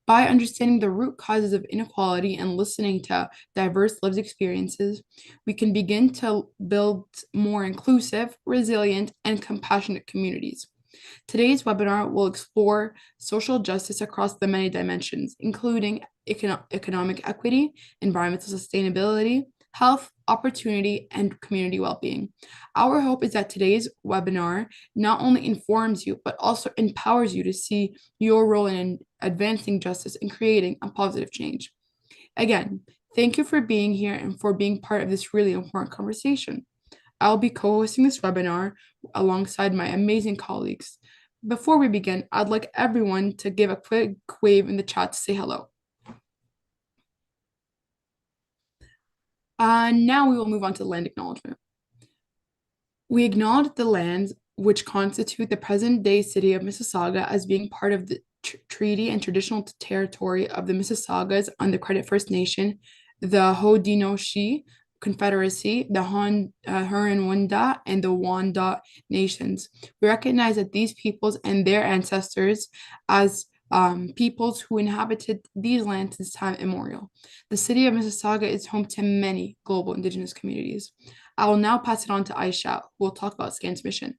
By understanding the root causes of inequality and listening to diverse lived experiences, we can begin to build more inclusive, resilient, and compassionate communities. Today's webinar will explore social justice across the many dimensions, including economic equity, environmental sustainability, health, opportunity, and community well-being. Our hope is that today's webinar not only informs you, but also empowers you to see your role in advancing justice and creating a positive change. Again, thank you for being here and for being part of this really important conversation. I'll be co-hosting this webinar alongside my amazing colleagues. Before we begin, I'd like everyone to give a quick wave in the chat to say hello. Now we will move on to land acknowledgement. We acknowledge the lands which constitute the present-day city of Mississauga as being part of the treaty and traditional territory of the Mississaugas on the Credit First Nation, the Haudenosaunee Confederacy, the Huron-Wendat, and the Wendat nations. We recognize that these peoples and their ancestors as peoples who inhabited these lands since time immemorial. The city of Mississauga is home to many global Indigenous communities. I will now pass it on to Aisha, who will talk about SCAN's mission.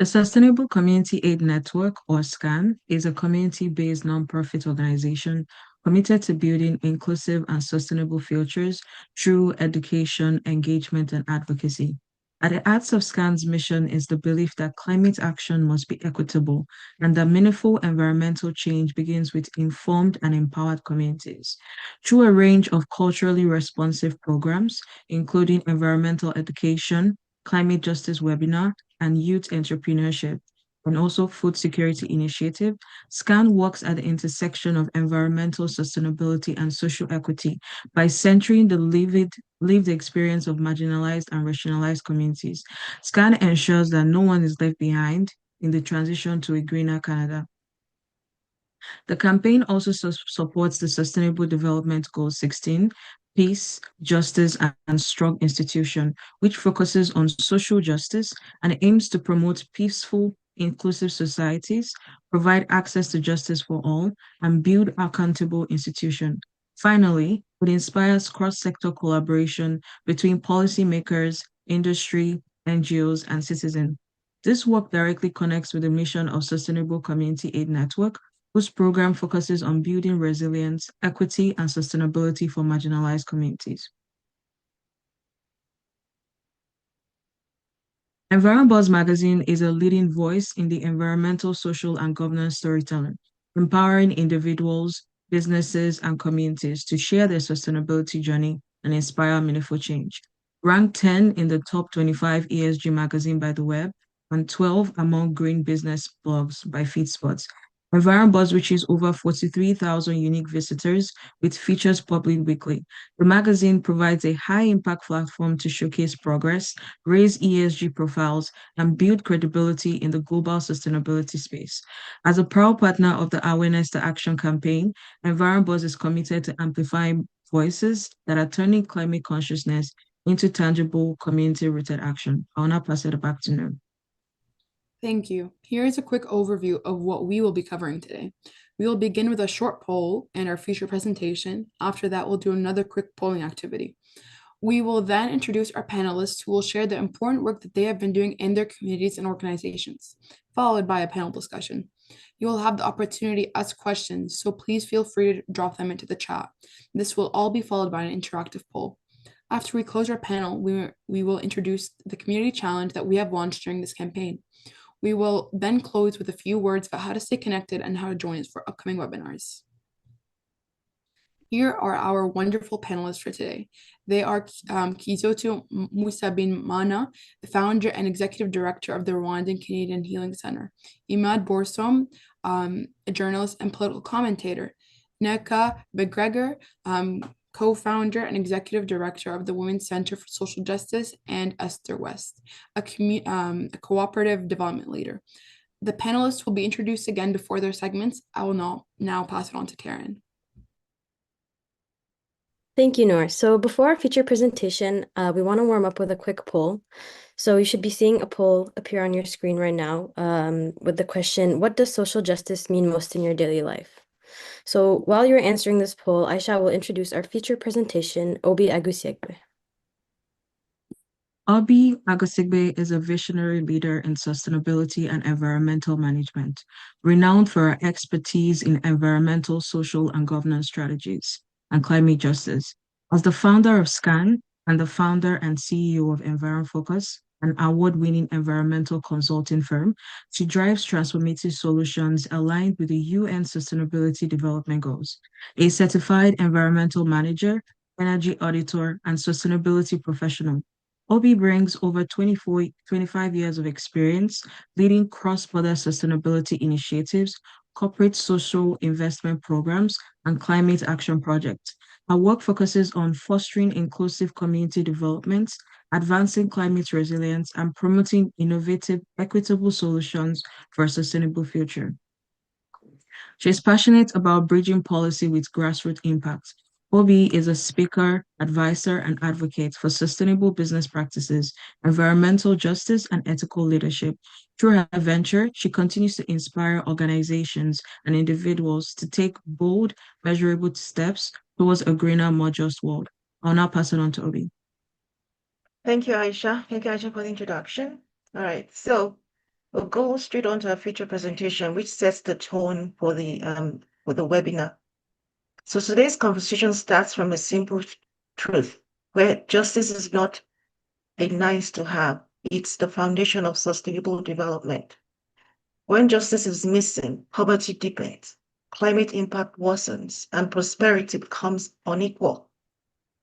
The Sustainable Community Aid Network, or SCAN, is a community-based nonprofit organization committed to building inclusive and sustainable futures through education, engagement, and advocacy. At the heart of SCAN's mission is the belief that climate action must be equitable and that meaningful environmental change begins with informed and empowered communities. Through a range of culturally responsive programs, including environmental education, climate justice webinar, and youth entrepreneurship, and also food security initiative, SCAN works at the intersection of environmental sustainability and social equity by centering the lived experience of marginalized and racialized communities. SCAN ensures that no one is left behind in the transition to a greener Canada. The campaign also supports the Sustainable Development Goal 16, Peace, Justice, and Strong Institution, which focuses on social justice and aims to promote peaceful, inclusive societies, provide access to justice for all, and build accountable institutions. Finally, it inspires cross-sector collaboration between policymakers, industry, NGOs, and citizens. This work directly connects with the mission of Sustainable Community Aid Network, whose program focuses on building resilience, equity, and sustainability for marginalized communities. EnvironBuzz magazine is a leading voice in the environmental, social, and governance storytelling, empowering individuals, businesses, and communities to share their sustainability journey and inspire meaningful change. Ranked 10 in the top 25 ESG magazine by the web and 12 among green business blogs by FeedSpots. EnvironBuzz reaches over 43,000 unique visitors with features published weekly. The magazine provides a high-impact platform to showcase progress, raise ESG profiles, and build credibility in the global sustainability space. As a proud partner of the Awareness to Action campaign, EnvironBuzz is committed to amplifying voices that are turning climate consciousness into tangible, community-rooted action. I'll now pass it back to Noor. Thank you. Here is a quick overview of what we will be covering today. We will begin with a short poll and our feature presentation. After that, we'll do another quick polling activity. We will then introduce our panelists who will share the important work that they have been doing in their communities and organizations, followed by a panel discussion. You will have the opportunity to ask questions, so please feel free to drop them into the chat. This will all be followed by an interactive poll. After we close our panel, we will introduce the community challenge that we have launched during this campaign. We will then close with a few words about how to stay connected and how to join us for upcoming webinars. Here are our wonderful panelists for today. They are Kizoto Musa bin Mana, the founder and executive director of the Rwandan Canadian Healing Center. Imad Borsom, a journalist and political commentator. Neka McGregor, co-founder and executive director of the Women's Center for Social Justice, and Esther West, a cooperative development leader. The panelists will be introduced again before their segments. I will now pass it on to Karen. Thank you, Noor. So before our feature presentation, we want to warm up with a quick poll. So you should be seeing a poll appear on your screen right now with the question, what does social justice mean most in your daily life? So while you're answering this poll, Aisha will introduce our feature presentation, Obi Agusiegbe. Obi Agosigbe is a visionary leader in sustainability and environmental management, renowned for her expertise in environmental, social, and governance strategies and climate justice. As the founder of SCAN and the founder and CEO of EnvironFocus, an award-winning environmental consulting firm, she drives transformative solutions aligned with the UN Sustainability Development Goals. A certified environmental manager, energy auditor, and sustainability professional, Obi brings over 25 years of experience leading cross-border sustainability initiatives, corporate social investment programs, and climate action projects. Her work focuses on fostering inclusive community development, advancing climate resilience, and promoting innovative, equitable solutions for a sustainable future. She's passionate about bridging policy with grassroots impact. Obi is a speaker, advisor, and advocate for sustainable business practices, environmental justice, and ethical leadership. Through her venture, she continues to inspire organizations and individuals to take bold, measurable steps towards a greener, more just world. I'll now pass it on to Obi. Thank you, Aisha. Thank you, Aisha, for the introduction. All right, so we'll go straight on to our feature presentation, which sets the tone for the webinar. So today's conversation starts from a simple truth, where justice is not a nice to have, it's the foundation of sustainable development. When justice is missing, poverty deepens, climate impact worsens, and prosperity becomes unequal.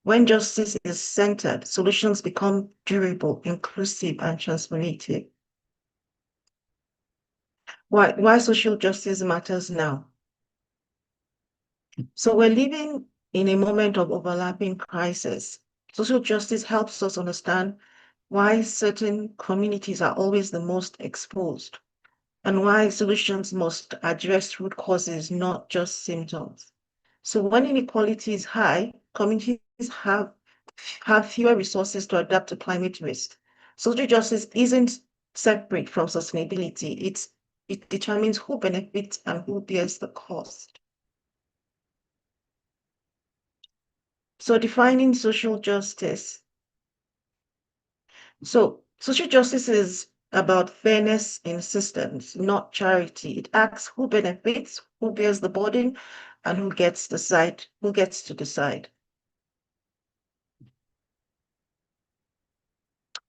When justice is centered, solutions become durable, inclusive, and transformative. Why social justice matters now? So we're living in a moment of overlapping crisis. Social justice helps us understand why certain communities are always the most exposed and why solutions must address root causes, not just symptoms. So when inequality is high, communities have fewer resources to adapt to climate risk. Social justice isn't separate from sustainability. It determines who benefits and who bears the cost. So defining social justice. So social justice is about fairness in systems, not charity. It asks who benefits, who bears the burden, and who gets to decide.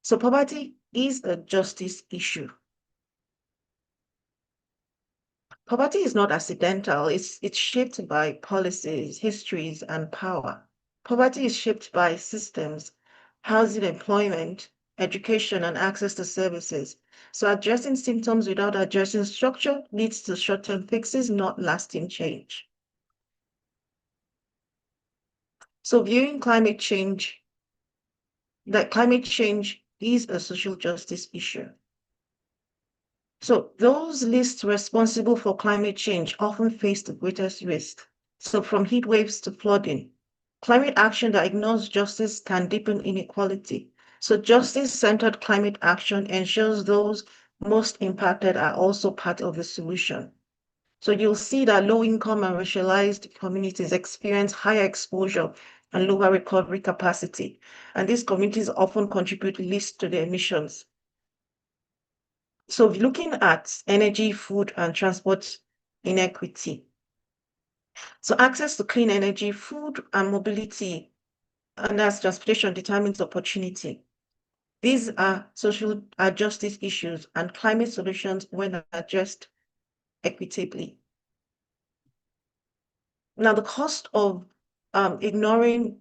So poverty is a justice issue. Poverty is not accidental. It's shaped by policies, histories, and power. Poverty is shaped by systems, housing, employment, education, and access to services. So addressing symptoms without addressing structure leads to short-term fixes, not lasting change. So viewing climate change, that climate change is a social justice issue. So those least responsible for climate change often face the greatest risk. So from heat waves to flooding, climate action that ignores justice can deepen inequality. So justice-centered climate action ensures those most impacted are also part of the solution. So you'll see that low-income and racialized communities experience higher exposure and lower recovery capacity. And these communities often contribute least to the emissions. So looking at energy, food, and transport inequity. So access to clean energy, food, and mobility, and as transportation determines opportunity. These are justice issues and climate solutions when addressed equitably. Now, the cost of ignoring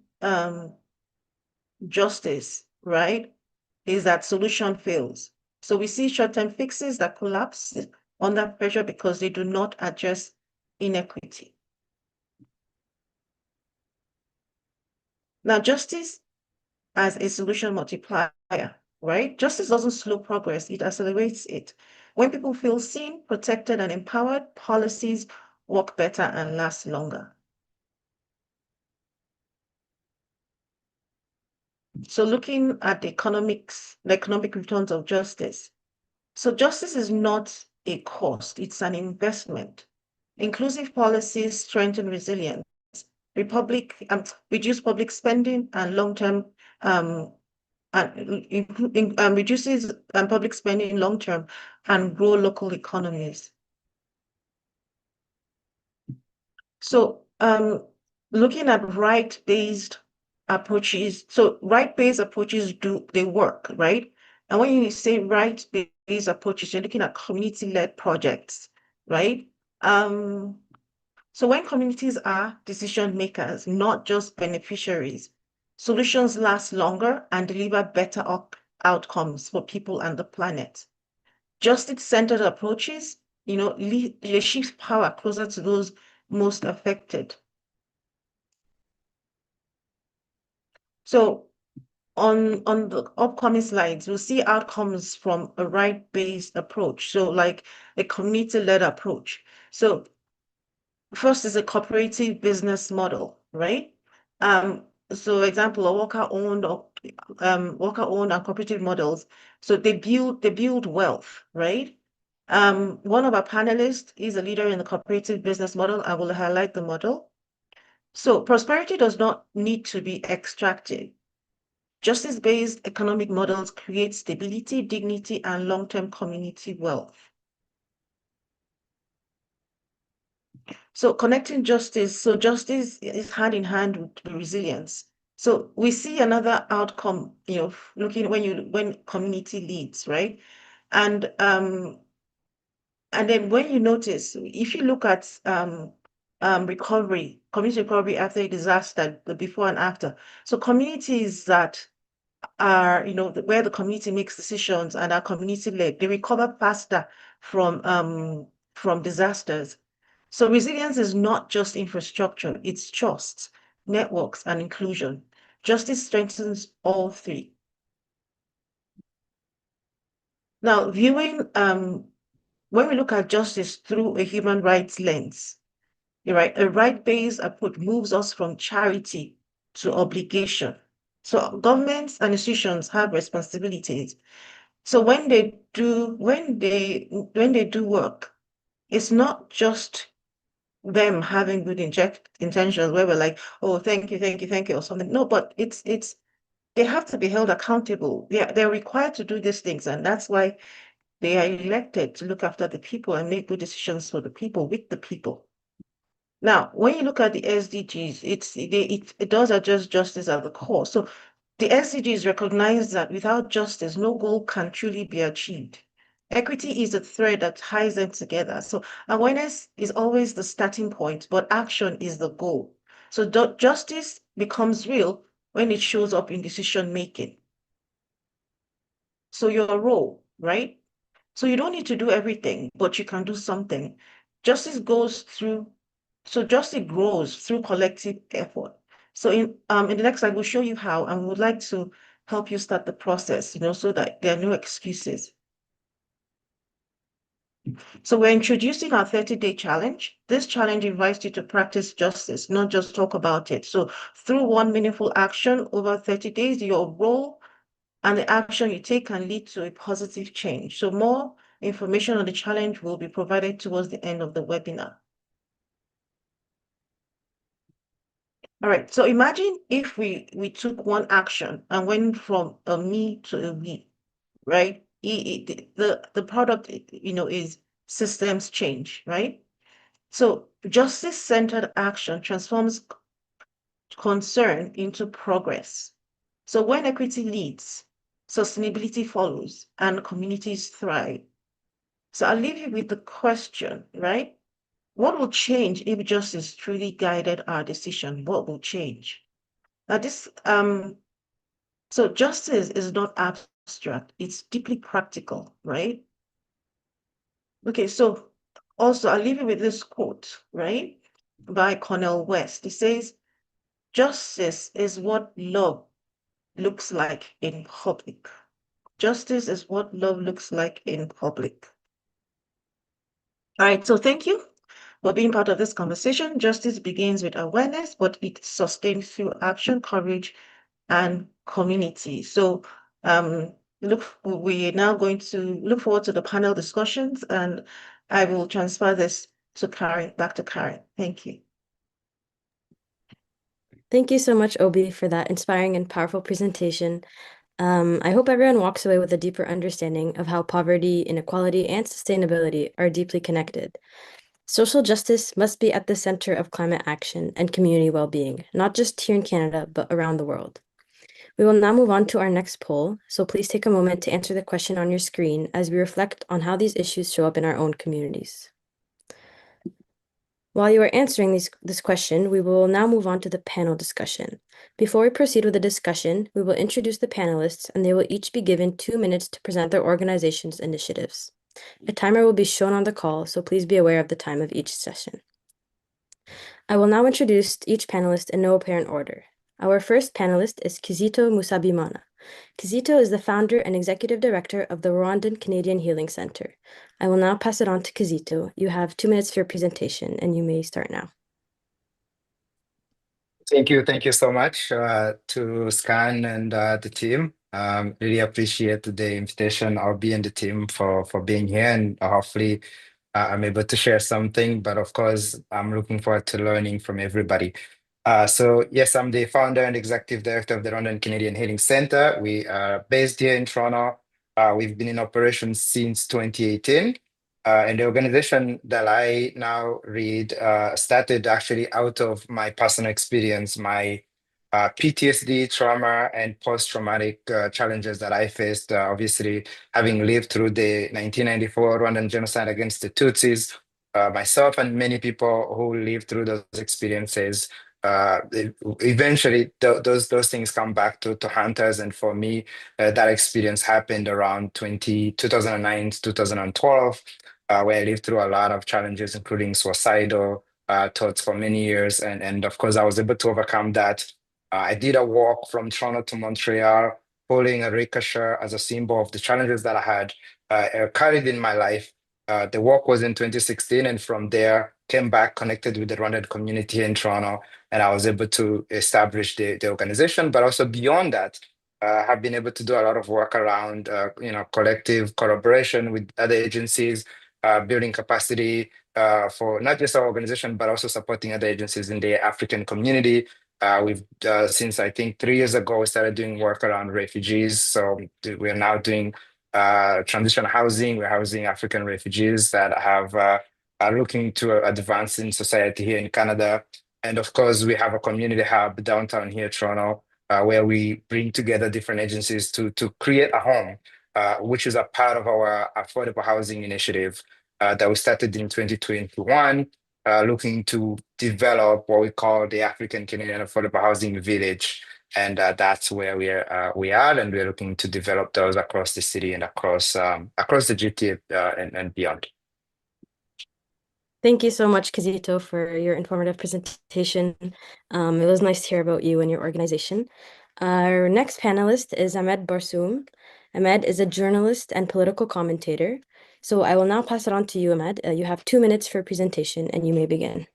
justice, right, is that solution fails. So we see short-term fixes that collapse under pressure because they do not address inequity. Now, justice as a solution multiplier, right? Justice doesn't slow progress, it accelerates it. When people feel seen, protected, and empowered, policies work better and last longer. So looking at the economic returns of justice. So justice is not a cost, it's an investment. Inclusive policies strengthen resilience. Reduce public spending and long-term reduces public spending long term and grow local economies. So looking at right-based approaches, so right-based approaches they work, right? And when you say right-based approaches, you're looking at community-led projects, right? So when communities are decision makers, not just beneficiaries, solutions last longer and deliver better outcomes for people and the planet. Justice-centered approaches, they shift power closer to those most affected. So on the upcoming slides, we'll see outcomes from a right-based approach. So like a community-led approach. So first is a cooperative business model, right? So example, a worker-owned and cooperative models. So they build wealth, right? One of our panelists is a leader in the cooperative business model. I will highlight the model. So prosperity does not need to be extractive. Justice-based economic models create stability, dignity, and long-term community wealth. So connecting justice, so justice is hand in hand with resilience. So we see another outcome, looking when community leads, right? And then when you notice, if you look at community recovery after a disaster, the before and after. So communities that are, where the community makes decisions and are community-led, they recover faster from disasters. So resilience is not just infrastructure, it's trust, networks, and inclusion. Justice strengthens all three. Now, when we look at justice through a human rights lens, right, a right-based approach moves us from charity to obligation. So governments and institutions have responsibilities. So when they do work, it's not just them having good intentions where we're like, oh, thank you, thank you, thank you, or something. No, but it's they have to be held accountable. They're required to do these things, and that's why they are elected to look after the people and make good decisions for the people, with the people. Now, when you look at the SDGs, it does address justice at the core. So the SDGs recognize that without justice, no goal can truly be achieved. Equity is a thread that ties them together. So awareness is always the starting point, but action is the goal. So justice becomes real when it shows up in decision making. So your role, right? So you don't need to do everything, but you can do something. Justice grows through collective effort. So in the next slide, we'll show you how, and we would like to help you start the process, so that there are no excuses. So we're introducing our 30-day challenge. This challenge invites you to practice justice, not just talk about it. So through one meaningful action over 30 days, your role and the action you take can lead to a positive change. So more information on the challenge will be provided towards the end of the webinar. All right, so imagine if we took one action and went from a me to a we, right? The product, is systems change, right? So justice-centered action transforms concern into progress. So when equity leads, sustainability follows, and communities thrive. So I'll leave you with the question, right? What will change if justice truly guided our decision? What will change? Now so justice is not abstract, it's deeply practical, right? Okay, so also I'll leave you with this quote, right? By Cornel West. He says, justice is what love looks like in public. Justice is what love looks like in public. All right, so thank you for being part of this conversation. Justice begins with awareness, but it sustains through action, courage, and community. So we're now going to look forward to the panel discussions, and I will transfer this to Karen, back to Karen. Thank you. Thank you so much, Obi, for that inspiring and powerful presentation. I hope everyone walks away with a deeper understanding of how poverty, inequality, and sustainability are deeply connected. Social justice must be at the center of climate action and community well-being, not just here in Canada, but around the world. We will now move on to our next poll, so please take a moment to answer the question on your screen as we reflect on how these issues show up in our own communities. While you are answering this question, we will now move on to the panel discussion. Before we proceed with the discussion, we will introduce the panelists, and they will each be given 2 minutes to present their organization's initiatives. A timer will be shown on the call, so please be aware of the time of each session. I will now introduce each panelist in no apparent order. Our first panelist is Kizito Musabimana. Kizito is the founder and executive director of the Rwandan Canadian Healing Center. I will now pass it on to Kizito. You have 2 minutes for your presentation, and you may start now. Thank you so much to Scan and the team. Really appreciate the invitation. I'll be in the team for being here, and hopefully I'm able to share something. But of course, I'm looking forward to learning from everybody. So yes, I'm the founder and executive director of the Rwandan Canadian Healing Center. We are based here in Toronto. We've been in operation since 2018. And the organization that I now lead started actually out of my personal experience, my PTSD, trauma, and post-traumatic challenges that I faced. Obviously, having lived through the 1994 Rwandan genocide against the Tutsis, myself and many people who lived through those experiences, eventually those things come back to haunt us. And for me, that experience happened around 2009 to 2012. Where I lived through a lot of challenges, including suicidal thoughts for many years. And of course, I was able to overcome that. I did a walk from Toronto to Montreal, holding a ricochet as a symbol of the challenges that I had carried in my life. The walk was in 2016, and from there, came back, connected with the Rwandan community in Toronto, and I was able to establish the organization. But also beyond that, have been able to do a lot of work around, collective collaboration with other agencies, building capacity for not just our organization, but also supporting other agencies in the African community. We've since I think 3 years ago, we started doing work around refugees. So we are now doing transition housing. We're housing African refugees that are looking to advance in society here in Canada. And of course, we have a community hub downtown here, Toronto, where we bring together different agencies to create a home, which is a part of our affordable housing initiative that we started in 2021, looking to develop what we call the African Canadian Affordable Housing Village. And that's where we are, and we're looking to develop those across the city and across the GTA and beyond. Thank you so much, Kizito, for your informative presentation. It was nice to hear about you and your organization. Our next panelist is Ahmed Barsoum. Ahmed is a journalist and political commentator. So I will now pass it on to you, Ahmed. You have 2 minutes for a presentation, and you may begin.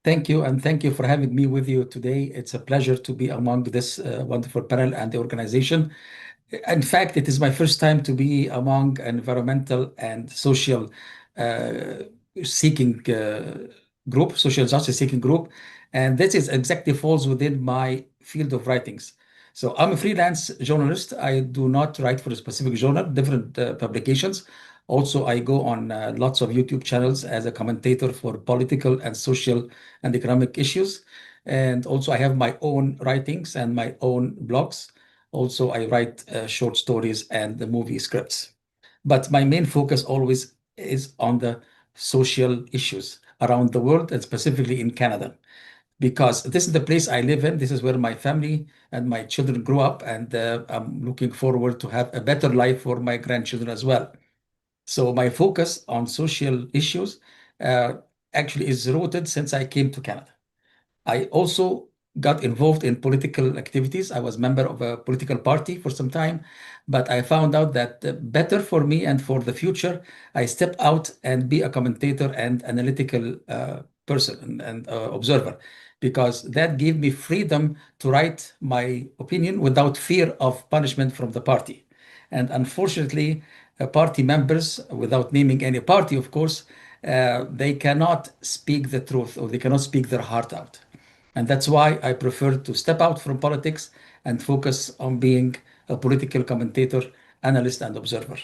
Thank you, and thank you for having me with you today. It's a pleasure to be among this wonderful panel and the organization. In fact, it is my first time to be among environmental and social seeking group, social justice seeking group, and this is exactly falls within my field of writings. So I'm a freelance journalist. I do not write for a specific journal, different publications. Also, I go on lots of YouTube channels as a commentator for political and social and economic issues. And also, I have my own writings and my own blogs. Also, I write short stories and the movie scripts. But my main focus always is on the social issues around the world and specifically in Canada, because this is the place I live in. This is where my family and my children grew up, and I'm looking forward to have a better life for my grandchildren as well. So my focus on social issues actually is rooted since I came to Canada. I also got involved in political activities. I was member of a political party for some time, but I found out that better for me and for the future, I step out and be a commentator and analytical person and observer, because that gave me freedom to write my opinion without fear of punishment from the party. And unfortunately, party members, without naming any party, of course, they cannot speak the truth or they cannot speak their heart out. And that's why I prefer to step out from politics and focus on being a political commentator, analyst, and observer.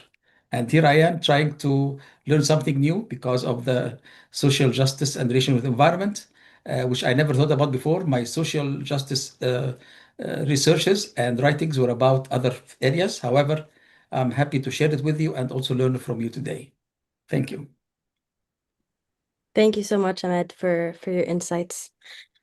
And here I am trying to learn something new because of the social justice and relation with environment, which I never thought about before. My social justice researches and writings were about other areas. However, I'm happy to share it with you and also learn from you today. Thank you. Thank you so much, Ahmed, for your insights.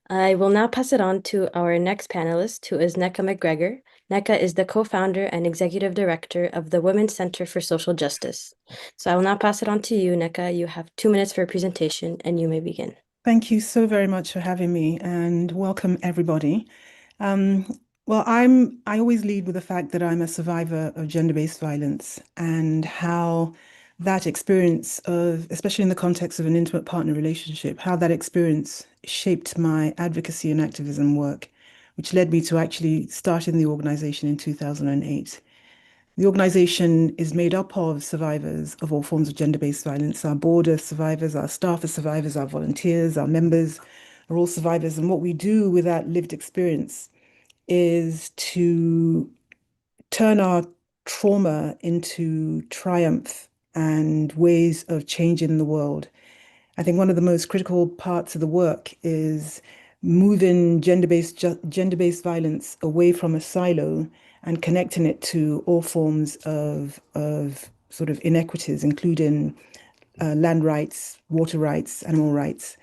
I will now pass it on to our next panelist, who is Nneka McGregor. Nneka is the co-founder and executive director of the Women's Center for Social Justice. So I will now pass it on to you, Nneka. You have 2 minutes for a presentation, and you may begin. Thank you so very much for having me, and welcome everybody. Well, I always lead with the fact that I'm a survivor of gender-based violence and how that experience of, especially in the context of an intimate partner relationship, how that experience shaped my advocacy and activism work, which led me to actually starting the organization in 2008. The organization is made up of survivors of all forms of gender-based violence. Our board of survivors, our staff are survivors, our volunteers, our members are all survivors. And what we do with that lived experience is to turn our trauma into triumph and ways of changing the world. I think one of the most critical parts of the work is moving gender-based violence away from a silo and connecting it to all forms of sort of inequities, including land rights, water rights, animal rights.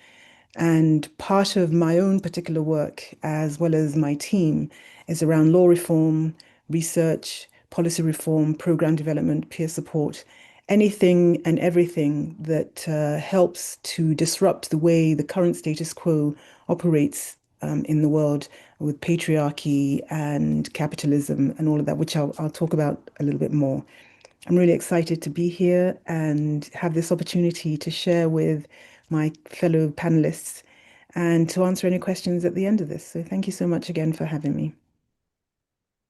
And part of my own particular work, as well as my team, is around law reform, research, policy reform, program development, peer support, anything and everything that helps to disrupt the way the current status quo operates in the world with patriarchy and capitalism and all of that, which I'll talk about a little bit more. I'm really excited to be here and have this opportunity to share with my fellow panelists and to answer any questions at the end of this. So thank you so much again for having me.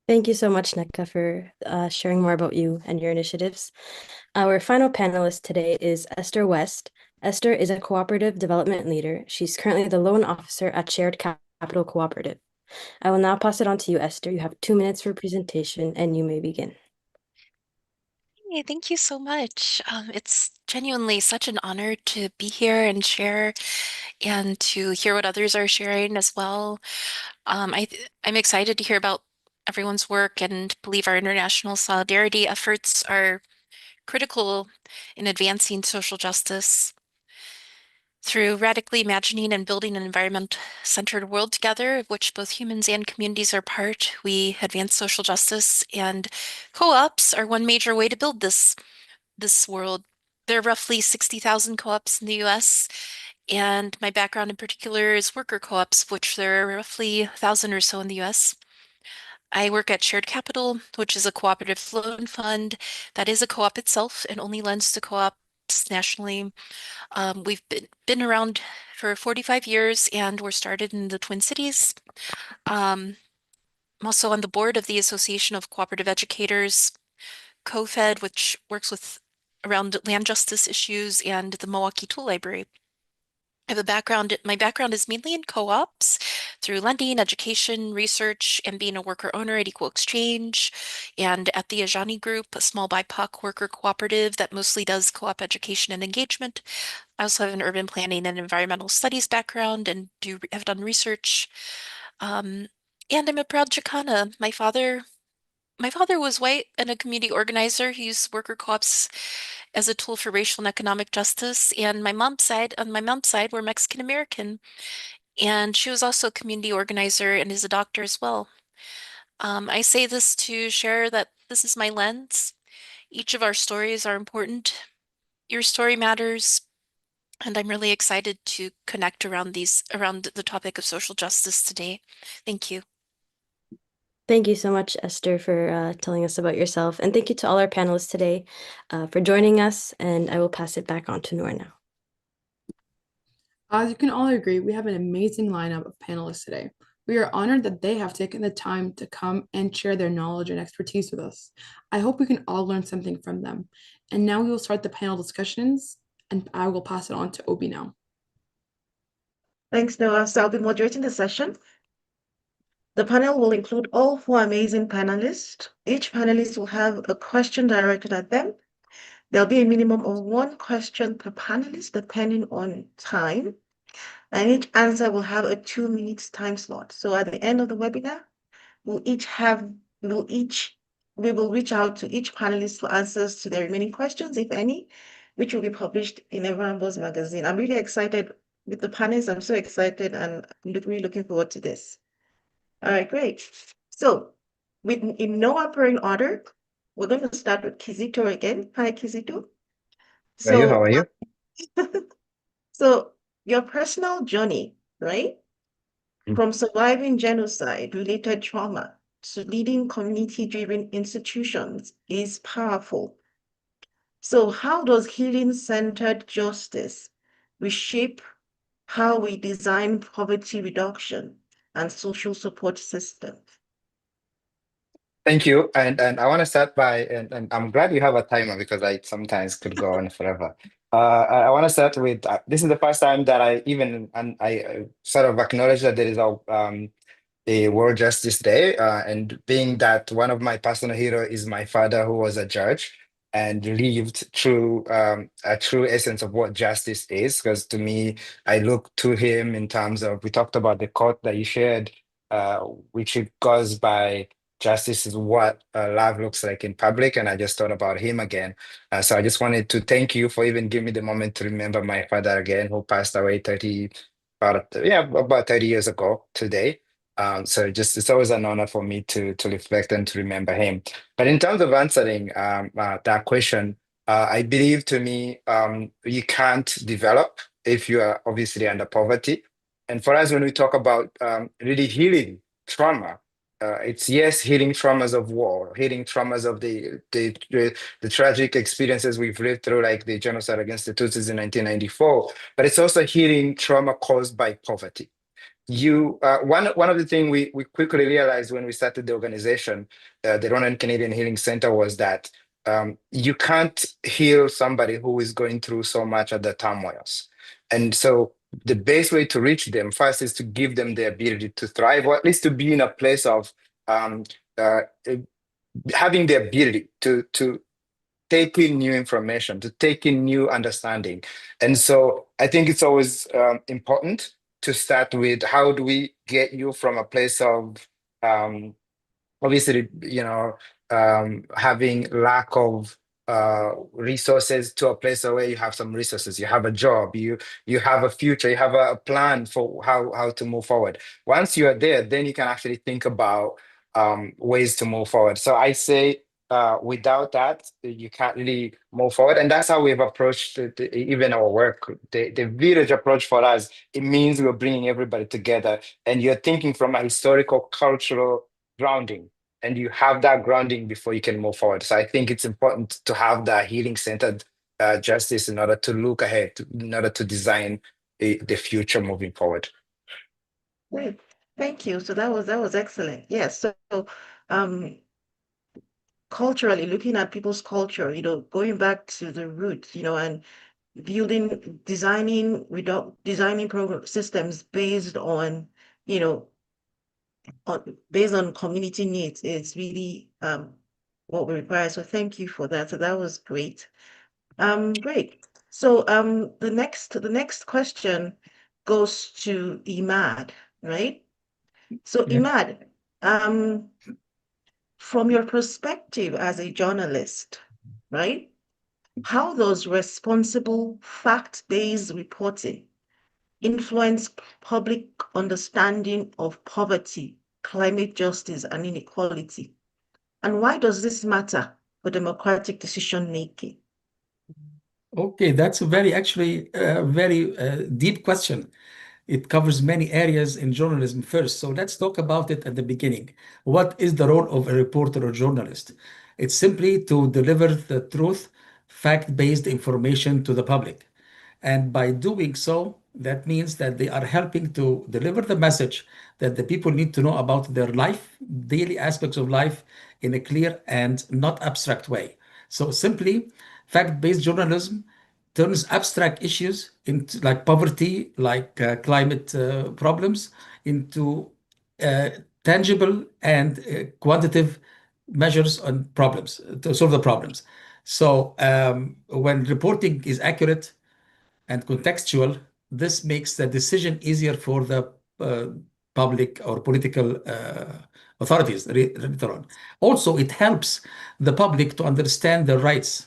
Thank you so much, Nneka, for sharing more about you and your initiatives. Our final panelist today is Esther West. Esther is a cooperative development leader. She's currently the loan officer at Shared Capital Cooperative. I will now pass it on to you, Esther. You have 2 minutes for a presentation, and you may begin. Hey, thank you so much. It's genuinely such an honor to be here and share and to hear what others are sharing as well. I'm excited to hear about everyone's work and believe our international solidarity efforts are critical in advancing social justice. Through radically imagining and building an environment-centered world together, of which both humans and communities are part, we advance social justice, and co-ops are one major way to build this world. There are roughly 60,000 co-ops in the US, and my background in particular is worker co-ops, which there are roughly 1,000 or so in the US. I work at Shared Capital, which is a cooperative loan fund that is a co-op itself and only lends to co-ops nationally. We've been around for 45 years and we're started in the Twin Cities. I'm also on the board of the Association of Cooperative Educators, COFED, which works with around land justice issues, and the Milwaukee Tool Library. I have a background, my background is mainly in co-ops through lending, education, research, and being a worker owner at Equal Exchange, and at the Ajani Group, a small BIPOC worker cooperative that mostly does co-op education and engagement. I also have an urban planning and environmental studies background and have done research. And I'm a proud Chicana. My father was white and a community organizer. He used worker co-ops as a tool for racial and economic justice. And on my mom's side, we're Mexican American. And she was also a community organizer and is a doctor as well. I say this to share that this is my lens. Each of our stories are important. Your story matters. And I'm really excited to connect around the topic of social justice today. Thank you. Thank you so much, Esther, for telling us about yourself. And thank you to all our panelists today for joining us. And I will pass it back on to Noor now. As you can all agree, we have an amazing lineup of panelists today. We are honored that they have taken the time to come and share their knowledge and expertise with us. I hope we can all learn something from them. And now we will start the panel discussions, and I will pass it on to Obi now. Thanks, Noah. So I'll be moderating the session. The panel will include all 4 amazing panelists. Each panelist will have a question directed at them. There'll be a minimum of 1 question per panelist, depending on time. And each answer will have a 2-minute time slot. So at the end of the webinar, we will reach out to each panelist for answers to their remaining questions, if any, which will be published in Everambo's magazine. I'm really excited with the panelists. I'm so excited and really looking forward to this. All right, great. So in no apparent order, we're going to start with Kizito again. Hi, Kizito. How are you? So your personal journey, right? From surviving genocide-related trauma to leading community-driven institutions is powerful. So how does healing-centered justice reshape how we design poverty reduction and social support systems? Thank you. And I want to start by, and I'm glad you have a timer because I sometimes could go on forever. I want to start with, this is the first time that I sort of acknowledge that there is a World Justice Day, and being that one of my personal heroes is my father, who was a judge and lived through a true essence of what justice is. Because to me, I look to him in terms of, we talked about the quote that you shared, which it goes by, justice is what love looks like in public. And I just thought about him again. So I just wanted to thank you for even giving me the moment to remember my father again, who passed away about 30 years ago today. So it's always an honor for me to reflect and to remember him. But in terms of answering that question, I believe, to me, you can't develop if you are obviously under poverty. And for us, when we talk about really healing trauma, it's, yes, healing traumas of war, healing traumas of the tragic experiences we've lived through, like the genocide against the Tutsis in 1994. But it's also healing trauma caused by poverty. One of the things we quickly realized when we started the organization, the Rwandan Canadian Healing Center, was that you can't heal somebody who is going through so much of the turmoils. And so the best way to reach them first is to give them the ability to thrive, or at least to be in a place of um, uh, having the ability to take in new information, to take in new understanding. And so I think it's always important to start with, how do we get you from a place of obviously, having lack of resources, to a place where you have some resources, you have a job, you have a future, you have a plan for how to move forward. Once you are there, then you can actually think about ways to move forward. So I say, without that, you can't really move forward. And that's how we've approached even our work. The village approach for us, it means we're bringing everybody together, and you're thinking from a historical, cultural grounding, and you have that grounding before you can move forward. So I think it's important to have that healing centered justice in order to look ahead, in order to design the future moving forward. Great, thank you. So that was excellent. Yes. So culturally, looking at people's culture, going back to the roots, and designing program systems based on, based on community needs is really what we require. So thank you for that. So that was great. Great. So the next question goes to Imad, right? So Yeah. Imad, from your perspective as a journalist, right? How does responsible fact-based reporting influence public understanding of poverty, climate justice, and inequality? And why does this matter for democratic decision making? Okay, that's a very deep question. It covers many areas in journalism first. So let's talk about it at the beginning. What is the role of a reporter or journalist? It's simply to deliver the truth, fact-based information to the public. And by doing so, That means that they are helping to deliver the message that the people need to know about their life, daily aspects of life, in a clear and not abstract way. So simply, fact-based journalism turns abstract issues into like poverty, like climate problems, into uh, tangible and quantitative measures on problems to solve the problems. So when reporting is accurate and contextual, this makes the decision easier for the uh, public or political authorities later on. Also, it helps the public to understand their rights.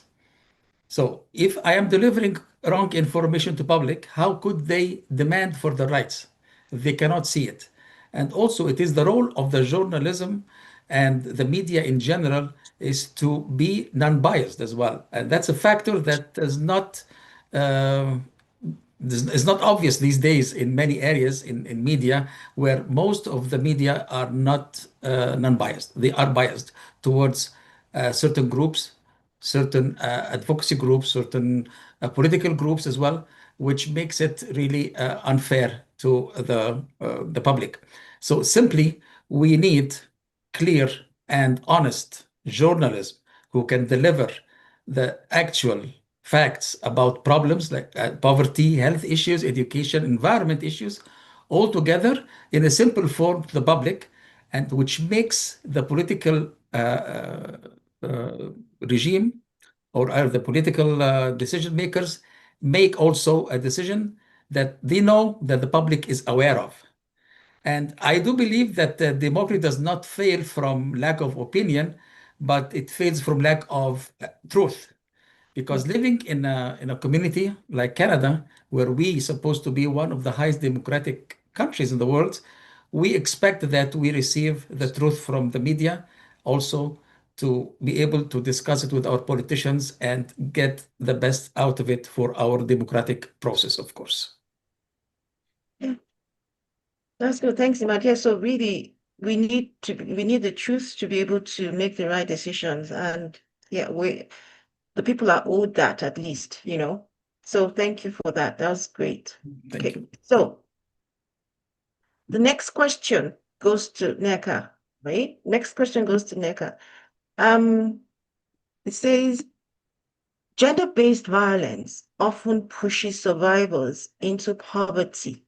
So if I am delivering wrong information to public, how could they demand for the rights if they cannot see it? And also, it is the role of the journalism and the media in general is to be non-biased as well. And that's a factor that does not uh, it's not obvious these days in many areas in media where most of the media are not non-biased. They are biased towards certain groups, certain advocacy groups, certain political groups as well, which makes it really unfair to the public. So simply, we need clear and honest journalism who can deliver the actual facts about problems like poverty, health issues, education, environment issues, all together in a simple form to the public, and which makes the political regime or the political decision makers make also a decision that they know that the public is aware of. And I do believe that democracy does not fail from lack of opinion, but it fails from lack of truth. Because living in a community like Canada, where we supposed to be one of the highest democratic countries in the world, we expect that we receive the truth from the media, also to be able to discuss it with our politicians and get the best out of it for our democratic process, of course. Yeah, that's good. Thanks, Imad. Yeah, so really, we need the truth to be able to make the right decisions. And yeah, the people are owed that at least, you know. So thank you for that. That was great. Thank Okay, you. so the next question goes to Neka, right? Next question goes to Neka. It says, gender-based violence often pushes survivors into poverty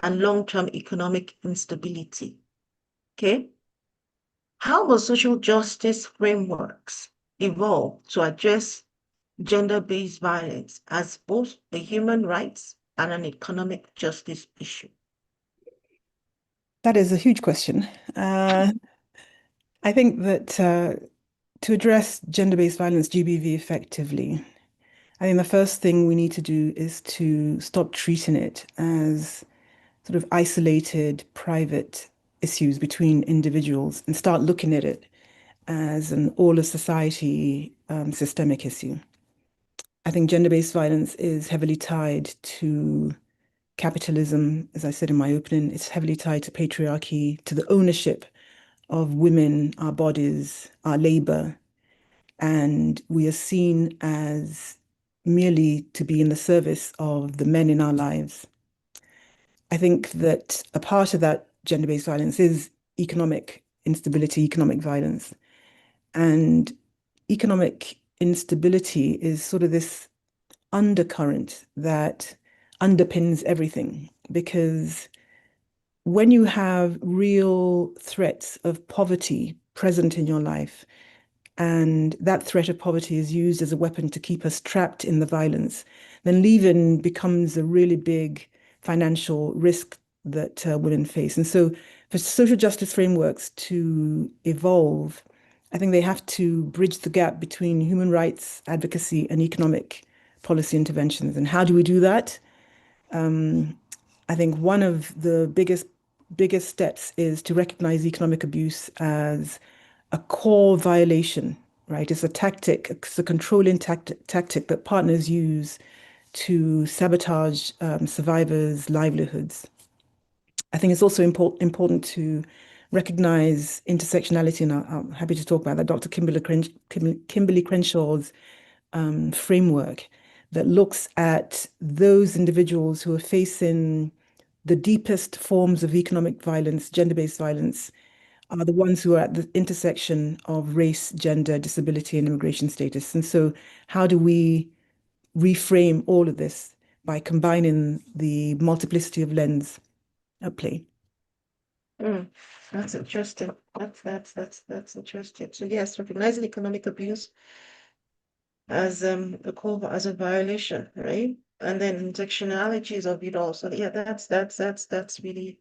and long-term economic instability. Okay? How will social justice frameworks evolve to address gender-based violence as both a human rights and an economic justice issue? That is a huge question. I think that to address gender-based violence, GBV, effectively, I think the first thing we need to do is to stop treating it as sort of isolated, private issues between individuals and start looking at it as an all of society systemic issue. I think gender-based violence is heavily tied to capitalism, as I said in my opening. It's heavily tied to patriarchy, to the ownership of women, our bodies, our labor, and we are seen as merely to be in the service of the men in our lives. I think that a part of that gender-based violence is economic instability, economic violence. And economic instability is sort of this undercurrent that underpins everything, because when you have real threats of poverty present in your life, and that threat of poverty is used as a weapon to keep us trapped in the violence, then leaving becomes a really big financial risk that women face. And so for social justice frameworks to evolve, I think they have to bridge the gap between human rights advocacy and economic policy interventions. And how do we do that? I think one of the biggest steps is to recognize economic abuse as a core violation, right? It's a tactic, it's a controlling tactic that partners use to sabotage survivors' livelihoods. I think it's also important to recognize intersectionality, and I'm happy to talk about that. Dr. Kimberly Crenshaw's framework that looks at those individuals who are facing the deepest forms of economic violence, gender-based violence, are the ones who are at the intersection of race, gender, disability, and immigration status. And so how do we reframe all of this by combining the multiplicity of lens at play? That's interesting. That's interesting. So yes, recognizing economic abuse as as a violation, right? And then intersectionalities of it all. So yeah, that's really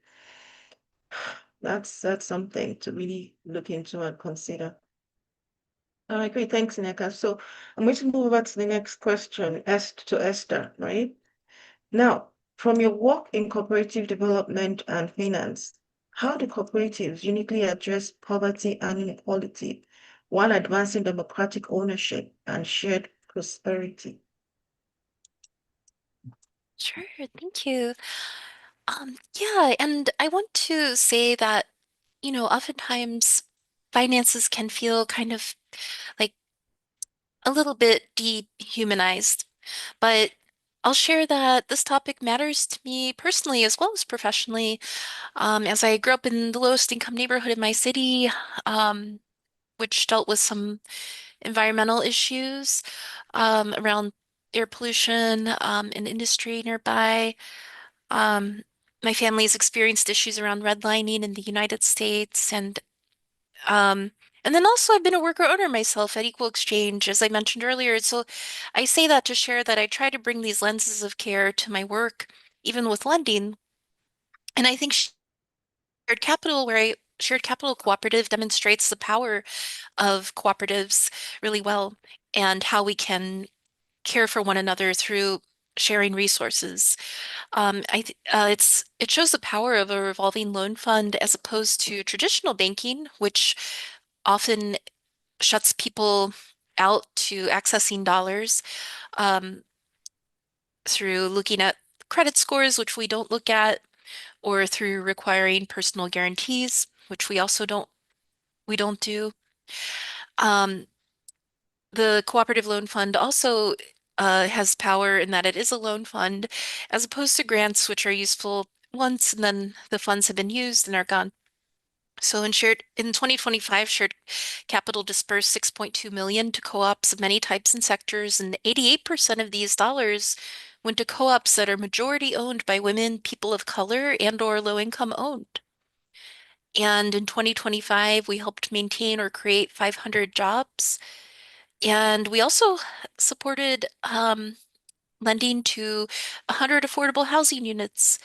that's something to really look into and consider. All right, great. Thanks, Neka. So I'm going to move over to the next question, to Esther, right? Now, from your work in cooperative development and finance, how do cooperatives uniquely address poverty and inequality while advancing democratic ownership and shared prosperity? Sure, thank you. Yeah, and I want to say that, oftentimes finances can feel kind of like a little bit dehumanized, but I'll share that this topic matters to me personally as well as professionally. As I grew up in the lowest income neighborhood in my city, which dealt with some environmental issues around air pollution and industry nearby. Um, my family's experienced issues around redlining in the United States, um, and then also I've been a worker owner myself at Equal Exchange, as I mentioned earlier. So I say that to share that I try to bring these lenses of care to my work, even with lending. And I think shared capital cooperative demonstrates the power of cooperatives really well and how we can care for one another through sharing resources. It shows the power of a revolving loan fund as opposed to traditional banking, which often shuts people out to accessing dollars through looking at credit scores, which we don't look at, or through requiring personal guarantees, which we don't do. Um, the cooperative loan fund also has power in that it is a loan fund, as opposed to grants, which are useful once and then the funds have been used and are gone. So in 2025, shared capital dispersed 6.2 million to co-ops of many types and sectors, and 88% of these dollars went to co-ops that are majority owned by women, people of color, and or low income owned. And in 2025, we helped maintain or create 500 jobs. And we also supported lending to 100 affordable housing units.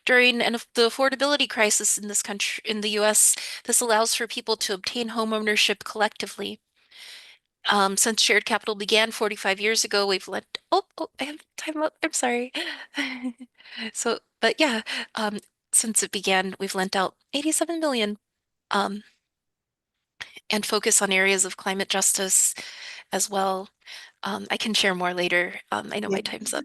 During the affordability crisis in this country, in the US, this allows for people to obtain home ownership collectively. Since shared capital began 45 years ago, we've lent, I have time up, I'm sorry. But yeah, since it began, we've lent out 87 million, and focus on areas of climate justice as well. I can share more later. I know my time's up.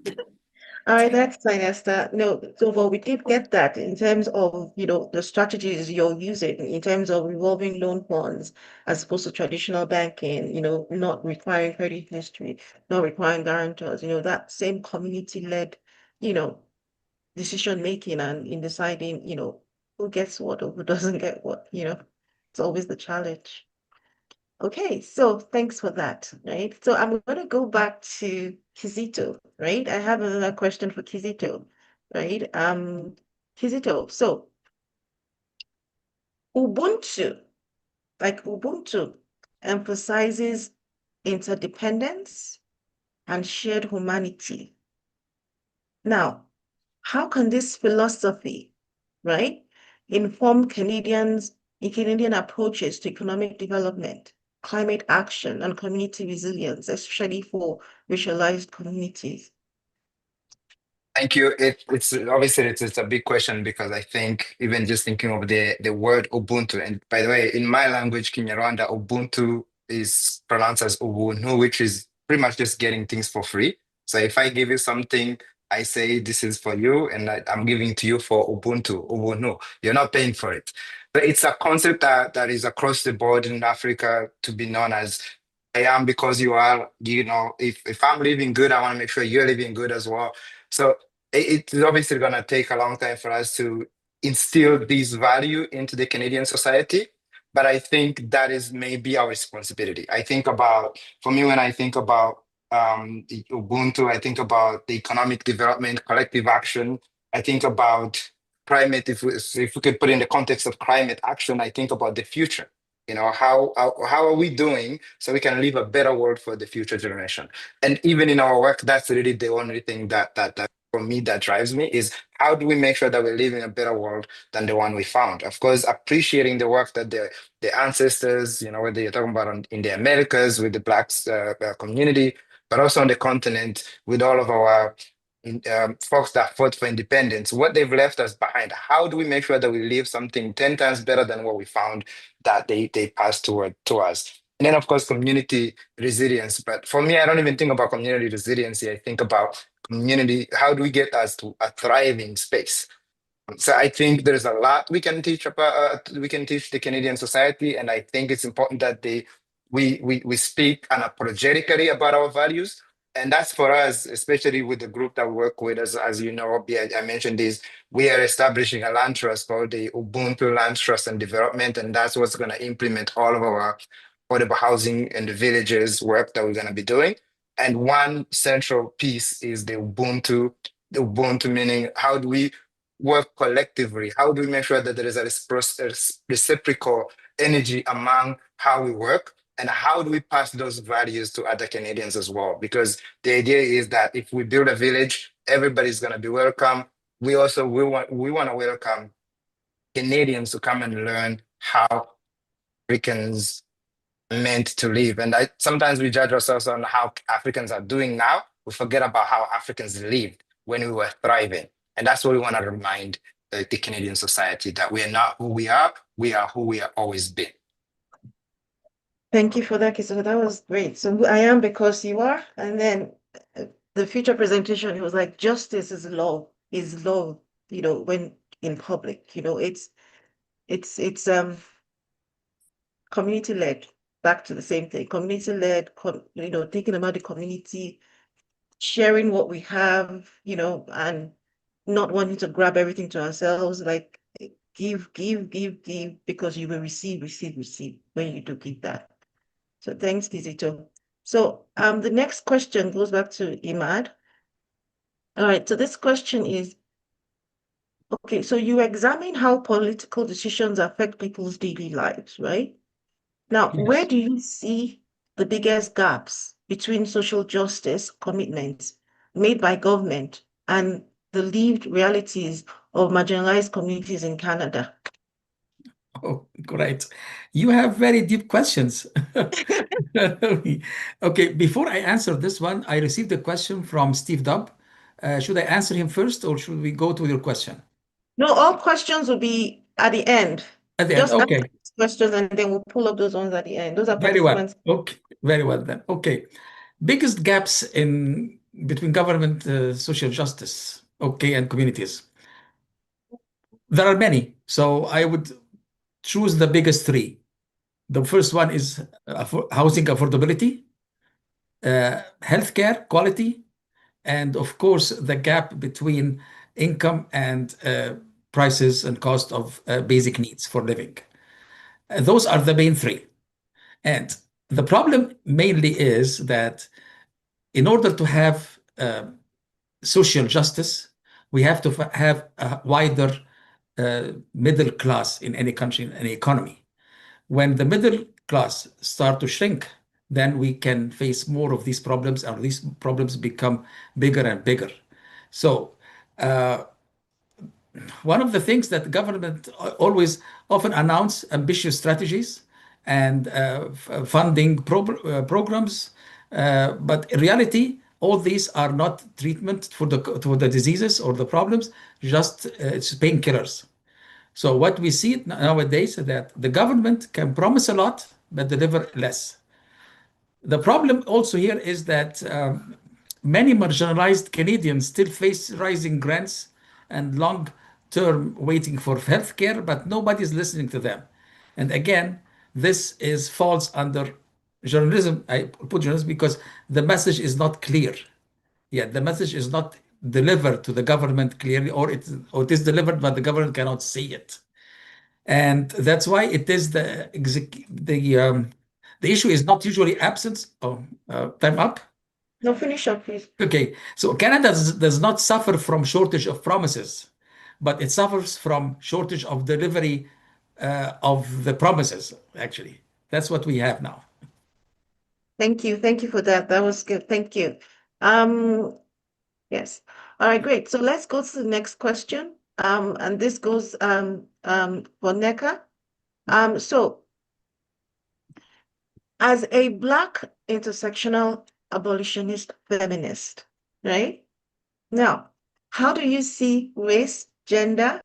All right, Sorry. that's fine, Esther. No, so well, we did get that in terms of, the strategies you're using in terms of revolving loan funds as opposed to traditional banking, not requiring credit history, not requiring guarantors, that same community-led, you know, decision making and in deciding, who gets what or who doesn't get what, it's always the challenge. Okay, so thanks for that, right? So I'm going to go back to Kizito, right? I have another question for Kizito, right? Kizito, so Ubuntu, like Ubuntu, emphasizes interdependence and shared humanity. Now, how can this philosophy, right, inform Canadian approaches to economic development, climate action, and community resilience, especially for racialized communities? Thank you. It's obviously it's a big question because I think even just thinking of the word Ubuntu, and by the way, in my language, Kinyarwanda, Ubuntu is pronounced as Ubuntu, which is pretty much just getting things for free. So if I give you something, I say this is for you, and I'm giving to you for Ubuntu, Ubuntu. You're not paying for it. But it's a concept that is across the board in Africa to be known as I am because you are. If I'm living good, I want to make sure you're living good as well. So it's obviously going to take a long time for us to instill this value into the Canadian society. But I think that is maybe our responsibility. I think about, for me, when I think about the Ubuntu, I think about the economic development, collective action. I think about climate. If we could put in the context of climate action, I think about the future. How are we doing so we can leave a better world for the future generation? And even in our work, that's really the only thing that for me that drives me is how do we make sure that we live in a better world than the one we found? Of course, appreciating the work that the ancestors, whether you're talking about in the Americas with the Blacks community, but also on the continent with all of our folks that fought for independence, what they've left us behind. How do we make sure that we leave something 10 times better than what we found that they passed to us? And then, of course, community resilience. But for me, I don't even think about community resiliency. I think about community. How do we get us to a thriving space? So I think there's a lot we can teach about. We can teach the Canadian society, and I think it's important that we speak unapologetically about our values, and that's for us, especially with the group that we work with. As you know, I mentioned this. We are establishing a land trust called the Ubuntu Land Trust and Development, and that's what's going to implement all of our affordable housing in the villages work that we're going to be doing. And one central piece is the Ubuntu. The Ubuntu meaning how do we work collectively? How do we make sure that there is a reciprocal energy among how we work? And how do we pass those values to other Canadians as well? Because the idea is that if we build a village, everybody's going to be welcome. We want to welcome Canadians to come and learn how Africans are meant to live. And sometimes we judge ourselves on how Africans are doing now. We forget about how Africans lived when we were thriving. And that's what we want to remind the Canadian society, that we are not who we are who we have always been. Thank you for that, Kiso. That was great. So I am because you are. And then the future presentation, it was like justice is law, when in public, it's community led, back to the same thing, community led, thinking about the community, sharing what we have, and not wanting to grab everything to ourselves, like give, because you will receive when you do give that. So thanks, Kizito. So the next question goes back to Imad. All right, so this question is, okay, so you examine how political decisions affect people's daily lives, right? Now, where Yes. do you see the biggest gaps between social justice commitments made by government and the lived realities of marginalized communities in Canada? Oh, great. You have very deep questions. Okay, before I answer this one, I received a question from Steve Dubb. Should I answer him first or should we go to your question? No, all questions will be at the end. At the end, Just answer okay. these questions and then we'll pull up those ones at the end. Those are Very well. participants. Okay, very well then. Okay. Biggest gaps in between government, social justice, okay, and communities. There are many, so I would choose the biggest three. The first one is housing affordability, healthcare quality, and of course, the gap between income and prices and cost of basic needs for living. Those are the main three. And the problem mainly is that in order to have social justice, we have to have a wider middle class in any country, in any economy. When the middle class start to shrink, then we can face more of these problems, and these problems become bigger and bigger. So one of the things that government always often announce ambitious strategies and funding programs, but in reality, all these are not treatment for the diseases or the problems, just it's painkillers. So what we see nowadays is that the government can promise a lot but deliver less. The problem also here is that many marginalized Canadians still face rising grants and long term waiting for healthcare, but nobody's listening to them. And again, this falls under journalism, I put journalism because the message is not clear. Yeah, the message is not delivered to the government clearly, or it is delivered, but the government cannot see it. And that's why it is the issue is not usually absence. Oh, time up. No, finish up, please. Okay, so Canada does not suffer from shortage of promises, but it suffers from shortage of delivery of the promises, actually. That's what we have now. Thank you. Thank you for that. That was good. Thank you. Yes. All right, great. So let's go to the next question. And this goes for NECA. So as a Black intersectional abolitionist feminist, right? Now, how do you see race, gender,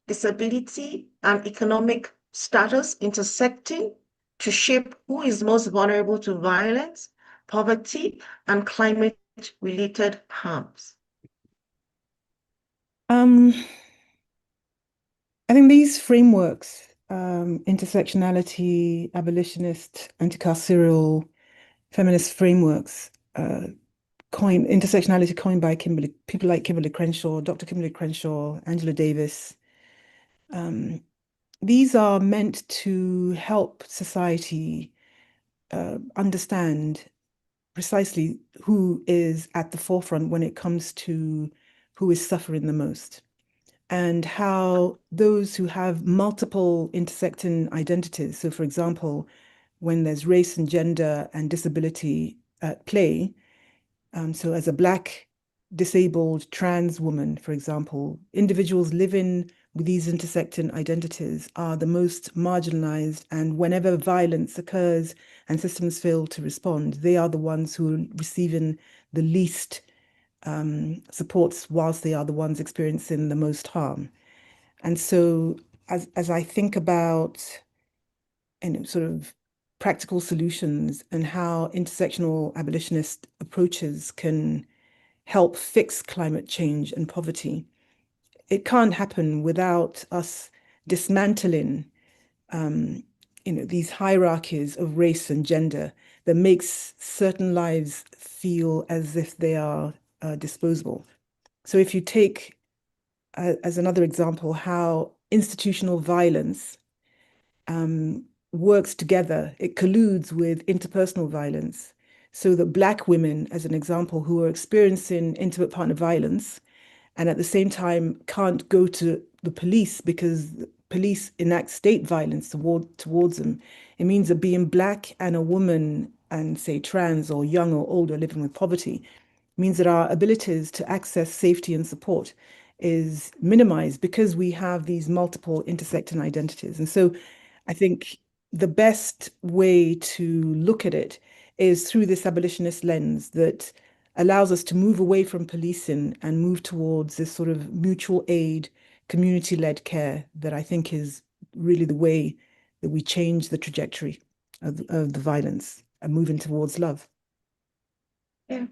disability, and economic status intersecting to shape who is most vulnerable to violence, poverty, and climate-related harms? I think these frameworks, intersectionality, abolitionist, anti-carceral, feminist frameworks, intersectionality coined by people like Kimberly Crenshaw, Dr. Kimberly Crenshaw, Angela Davis. These are meant to help society understand precisely who is at the forefront when it comes to who is suffering the most, and how those who have multiple intersecting identities, so for example, when there's race and gender and disability at play, so as a Black, disabled, trans woman, for example, individuals living with these intersecting identities are the most marginalized, and whenever violence occurs and systems fail to respond, they are the ones who are receiving the least supports, whilst they are the ones experiencing the most harm. And so as I think about sort of practical solutions and how intersectional abolitionist approaches can help fix climate change and poverty, it can't happen without us dismantling these hierarchies of race and gender that makes certain lives feel as if they are disposable. So if you take as another example how institutional violence works together, it colludes with interpersonal violence, so that Black women, as an example, who are experiencing intimate partner violence and at the same time can't go to the police because the police enact state violence towards them. It means that being Black and a woman and say trans or young or older living with poverty means that our abilities to access safety and support is minimized because we have these multiple intersecting identities. And so I think the best way to look at it is through this abolitionist lens that allows us to move away from policing and move towards this sort of mutual aid, community-led care that I think is really the way that we change the trajectory of the violence and moving towards love. Yeah.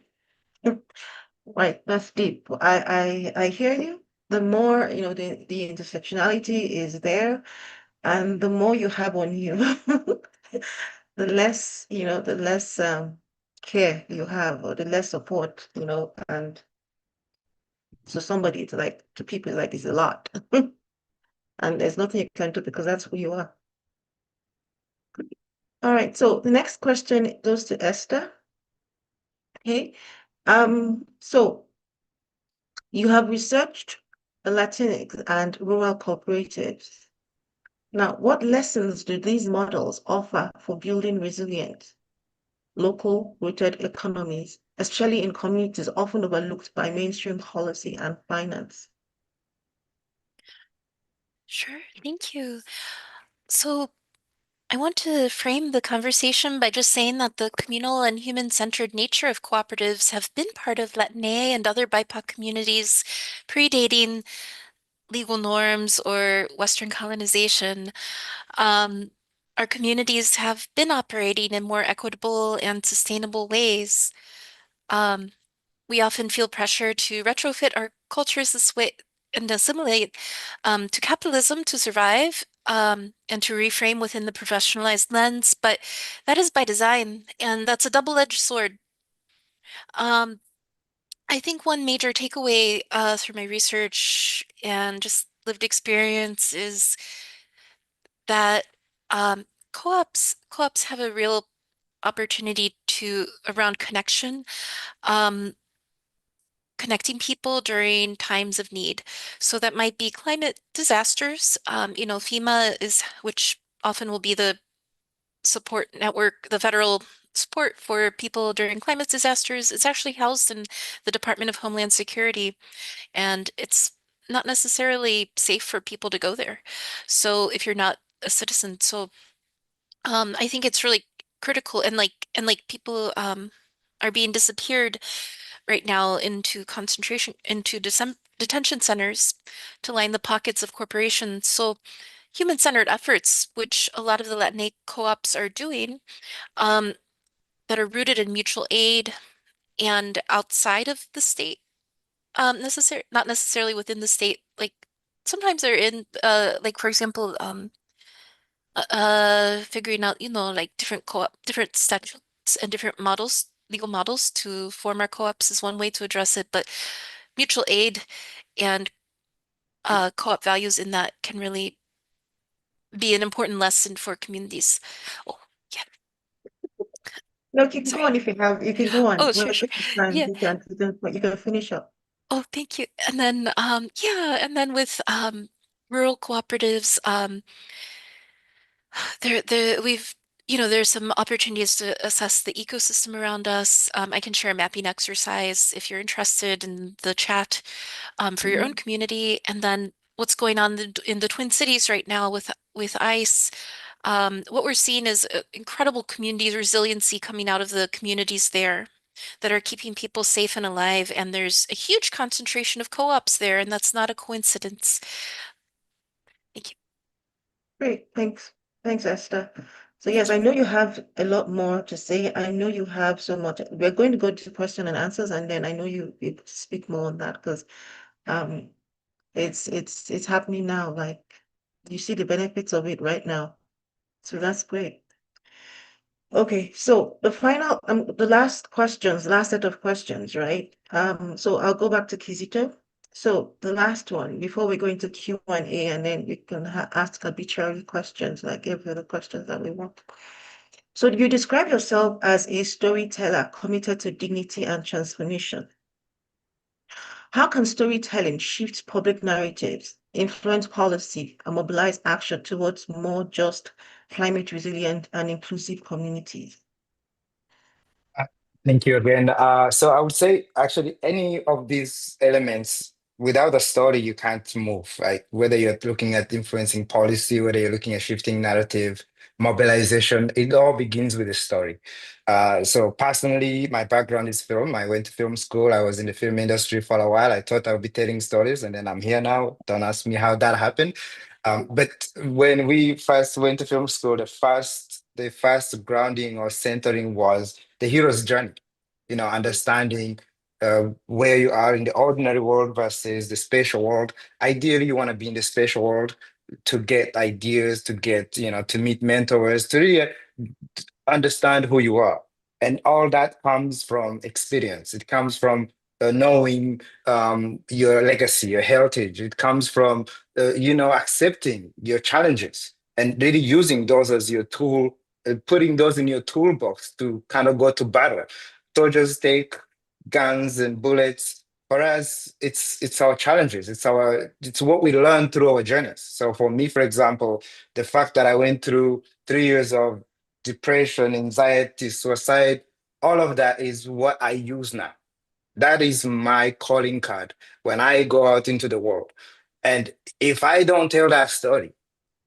Right, that's deep. I hear you. The more, the intersectionality is there, and the more you have on you, the less, the less care you have, or the less support, and so somebody to people like is a lot. And there's nothing you can do because that's who you are. All right, so the next question goes to Esther. Okay. So you have researched Latinx and rural cooperatives. Now, what lessons do these models offer for building resilient, local rooted economies, especially in communities often overlooked by mainstream policy and finance? Sure, thank you. So I want to frame the conversation by just saying that the communal and human-centered nature of cooperatives have been part of Latine and other BIPOC communities predating legal norms or Western colonization. Our communities have been operating in more equitable and sustainable ways. We often feel pressure to retrofit our cultures this way and assimilate to capitalism to survive. and to reframe within the professionalized lens, but that is by design, and that's a double-edged sword. I think one major takeaway through my research and just lived experience is that co-ops have a real opportunity to around connection, um, connecting people during times of need. So that might be climate disasters. FEMA is, which often will be the support network, the federal support for people during climate disasters. It's actually housed in the Department of Homeland Security, and it's not necessarily safe for people to go there. So if you're not a citizen, I think it's really critical, and like people are being disappeared right now into detention centers to line the pockets of corporations. So human-centered efforts, which a lot of the Latinx co-ops are doing, um, that are rooted in mutual aid and outside of the state, not necessarily within the state. Like sometimes they're in, like for example, figuring out, like different statutes and different models, legal models to form our co-ops is one way to address it. But mutual aid and co-op values in that can really be an important lesson for communities. Oh, yeah. No, you can go Sorry. on if you can go on. Oh, Well, sure, sure. take your time. Yeah. You can finish up. Oh, thank you. And then, yeah, and then with rural cooperatives, we've, there's some opportunities to assess the ecosystem around us. I can share a mapping exercise if you're interested in the chat for your own community. And then what's going on in the Twin Cities right now with ICE. What we're seeing is incredible community resiliency coming out of the communities there that are keeping people safe and alive. And there's a huge concentration of co-ops there, and that's not a coincidence. Thank you. Great, thanks. Thanks, Esther. So yes, I know you have a lot more to say. I know you have so much. We're going to go to question and answers, and then I know you speak more on that because um it's happening now. Like you see the benefits of it right now. So that's great. Okay, so the last set of questions, right? So I'll go back to Kizito. So the last one, before we go into Q&A, and then we can ask arbitrary questions, like every other questions that we want. So you describe yourself as a storyteller committed to dignity and transformation. How can storytelling shift public narratives, influence policy, and mobilize action towards more just, climate resilient, and inclusive communities? Thank you again. So I would say actually any of these elements, without a story, you can't move, right? Whether you're looking at influencing policy, whether you're looking at shifting narrative, mobilization, it all begins with a story. So personally, my background is film. I went to film school. I was in the film industry for a while. I thought I would be telling stories, and then I'm here now. Don't ask me how that happened. But when we first went to film school, the first grounding or centering was the hero's journey, understanding where you are in the ordinary world versus the spatial world. Ideally, you want to be in the spatial world to get ideas, to get, to meet mentors, to really understand who you are. And all that comes from experience. It comes from knowing your legacy, your heritage. It comes from, accepting your challenges and really using those as your tool, putting those in your toolbox to kind of go to battle. Soldiers take guns and bullets. For us, it's our challenges. It's what we learn through our journeys. So for me, for example, the fact that I went through 3 years of depression, anxiety, suicide, all of that is what I use now. That is my calling card when I go out into the world. And if I don't tell that story,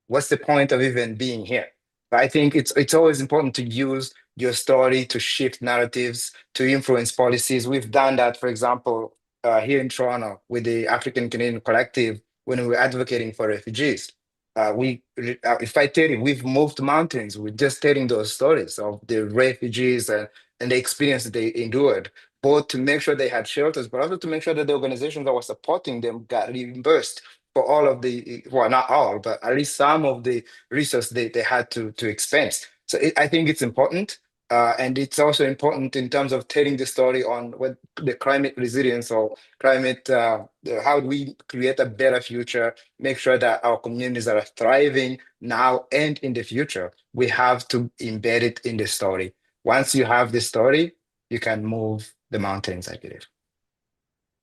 what's the point of even being here? I think it's always important to use your story to shift narratives, to influence policies. We've done that, for example, here in Toronto with the African Canadian Collective when we were advocating for refugees. If I tell you, we've moved mountains with just telling those stories of the refugees and the experience that they endured, both to make sure they had shelters, but also to make sure that the organizations that were supporting them got reimbursed for all of the, well, not all, but at least some of the resources they had to expense. So I think it's important. And it's also important in terms of telling the story on what the climate resilience or climate, how do we create a better future, make sure that our communities are thriving now and in the future. We have to embed it in the story. Once you have the story, you can move the mountains, I believe.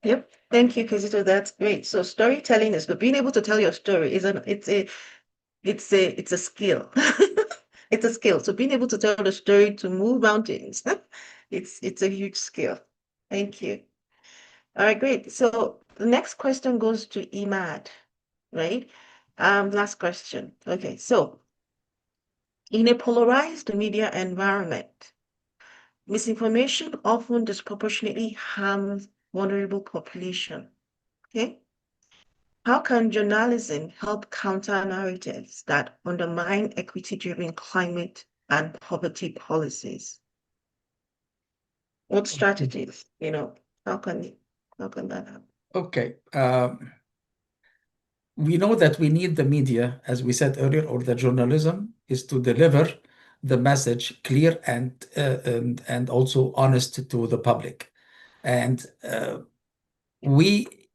Yep. Thank you, Kizito. That's great. So storytelling is, but being able to tell your story is it's a skill. It's a skill. So being able to tell the story to move mountains, it's a huge skill. Thank you. All right, great. So the next question goes to Imad, right? Last question. Okay, so in a polarized media environment, misinformation often disproportionately harms vulnerable population. Okay? How can journalism help counter narratives that undermine equity-driven climate and poverty policies? What strategies, how can that happen? Okay. We know that we need the media, as we said earlier, or the journalism is to deliver the message clear and also honest to the public. And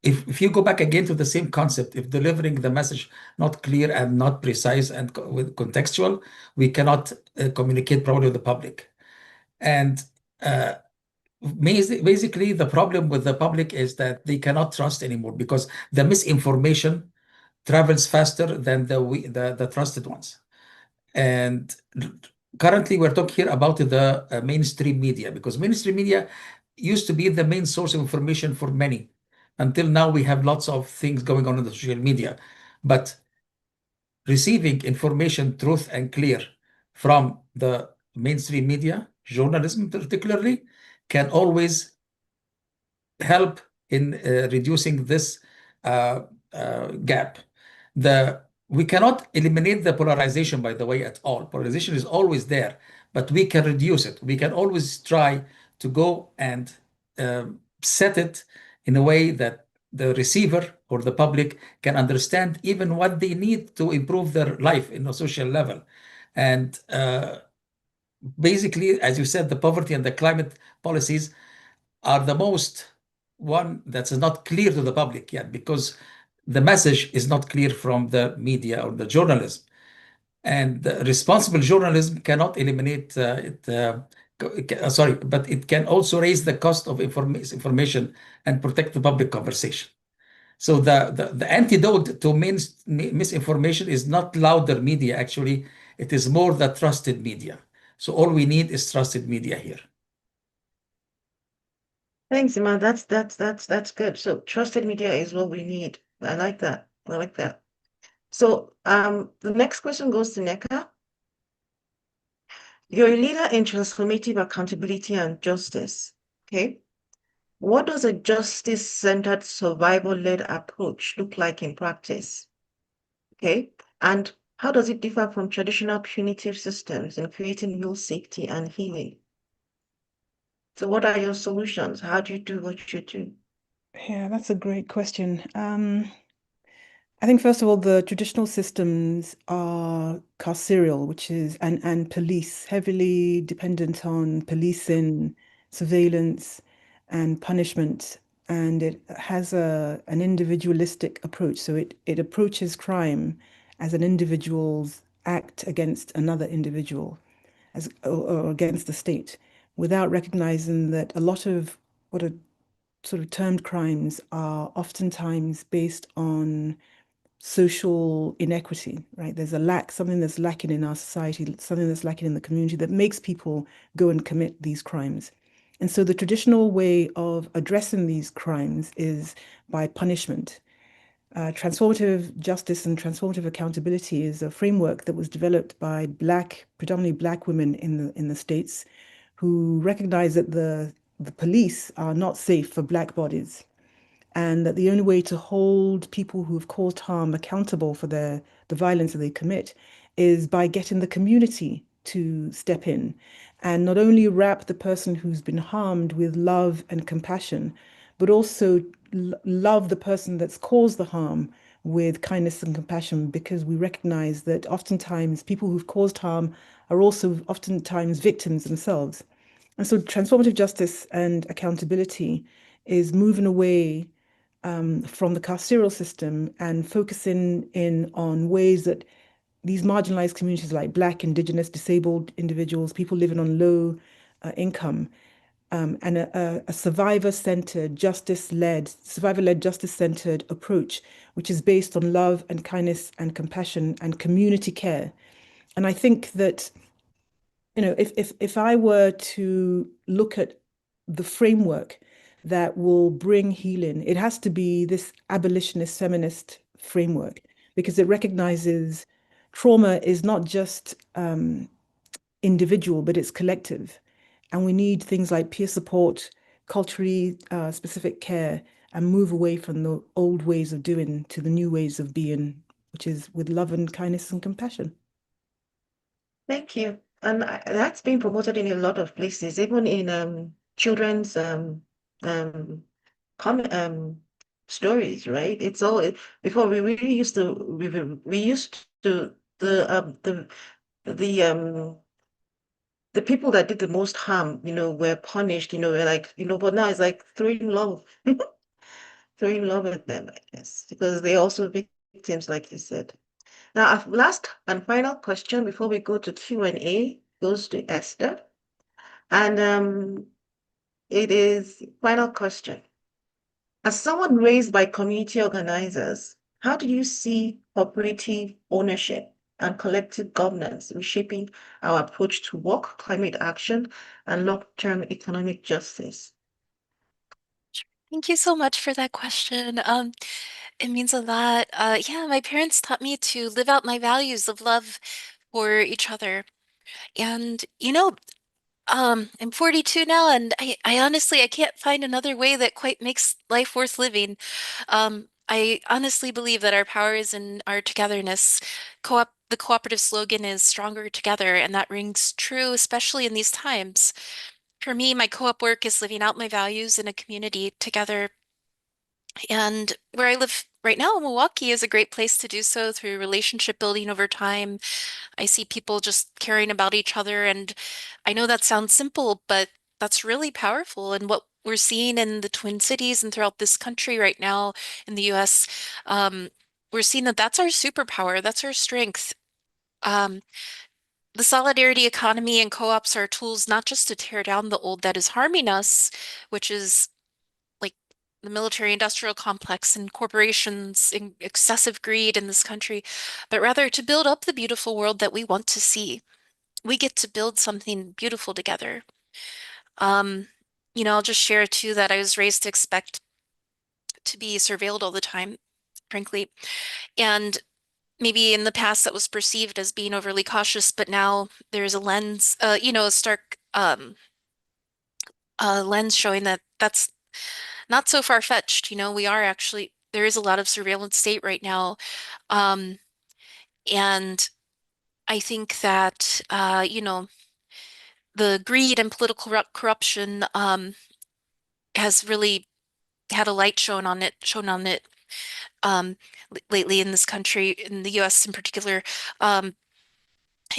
if you go back again to the same concept, if delivering the message not clear and not precise and with contextual, we cannot communicate properly with the public. And basically, the problem with the public is that they cannot trust anymore because the misinformation travels faster than the trusted ones. And currently, we're talking here about the mainstream media because mainstream media used to be the main source of information for many. Until now, we have lots of things going on in the social media, but receiving information, truth, and clear from the mainstream media, journalism particularly, can always help in reducing this gap. We cannot eliminate the polarization, by the way, at all. Polarization is always there, but we can reduce it. We can always try to go and set it in a way that the receiver or the public can understand even what they need to improve their life in a social level. And basically, as you said, the poverty and the climate policies are the most one that is not clear to the public yet because the message is not clear from the media or the journalism. And responsible journalism cannot eliminate it. Sorry, but it can also raise the cost of information and protect the public conversation. So the antidote to misinformation is not louder media, actually. It is more the trusted media. So all we need is trusted media here. Thanks, Iman. That's good. So trusted media is what we need. I like that. I like that. So the next question goes to Neka. You're a leader in transformative accountability and justice. Okay. What does a justice-centered survival-led approach look like in practice? Okay. And how does it differ from traditional punitive systems in creating real safety and healing? So what are your solutions? How do you do what you do? Yeah, that's a great question. I think first of all, the traditional systems are carceral, which is and police, heavily dependent on policing, surveillance, and punishment. And it has an individualistic approach. So it approaches crime as an individual's act against another individual, or against the state, without recognizing that a lot of what are sort of termed crimes are oftentimes based on social inequity, right? There's something that's lacking in our society, something that's lacking in the community that makes people go and commit these crimes. And so the traditional way of addressing these crimes is by punishment. Transformative justice and transformative accountability is a framework that was developed by predominantly Black women in the States, who recognize that the police are not safe for Black bodies, and that the only way to hold people who have caused harm accountable for the violence that they commit is by getting the community to step in and not only wrap the person who's been harmed with love and compassion, but also love the person that's caused the harm with kindness and compassion, because we recognize that oftentimes people who've caused harm are also oftentimes victims themselves. And so transformative justice and accountability is moving away from the carceral system and focusing in on ways that these marginalized communities like Black, Indigenous, disabled individuals, people living on low income, and a survivor-centered, survivor-led, justice-centered approach, which is based on love and kindness and compassion and community care. And I think that, if I were to look at the framework that will bring healing, it has to be this abolitionist feminist framework, because it recognizes trauma is not just individual, but it's collective. And we need things like peer support, culturally specific care, and move away from the old ways of doing to the new ways of being, which is with love and kindness and compassion. Thank you. And that's been promoted in a lot of places, even in children's stories, right? It's all before we really used to we used to the the people that did the most harm, were punished, we're like, but now it's like throwing love, throwing love at them, I guess, because they're also victims, like you said. Now, our last and final question before we go to Q&A goes to Esther. And it is final question. As someone raised by community organizers, how do you see cooperative ownership and collective governance reshaping our approach to work, climate action, and long-term economic justice? Thank you so much for that question. It means a lot. Yeah, my parents taught me to live out my values of love for each other. And I'm 42 now, and I honestly I can't find another way that quite makes life worth living. I honestly believe that our power is in our togetherness. The cooperative slogan is stronger together, and that rings true, especially in these times. For me, my co-op work is living out my values in a community together. And where I live right now, Milwaukee is a great place to do so through relationship building over time. I see people just caring about each other. And I know that sounds simple, but that's really powerful. And what we're seeing in the Twin Cities and throughout this country right now in the US, um, we're seeing that that's our superpower, that's our strength. Um, the solidarity economy and co-ops are tools not just to tear down the old that is harming us, which is like the military industrial complex and corporations and excessive greed in this country, but rather to build up the beautiful world that we want to see. We get to build something beautiful together. Um, I'll just share too that I was raised to expect to be surveilled all the time, frankly. And maybe in the past that was perceived as being overly cautious, but now there's a lens, a stark lens showing that that's not so far-fetched. We are actually, there is a lot of surveillance state right now. Um, and I think that, the greed and political corruption has really had a light shown on it lately in this country, in the US in particular. Um,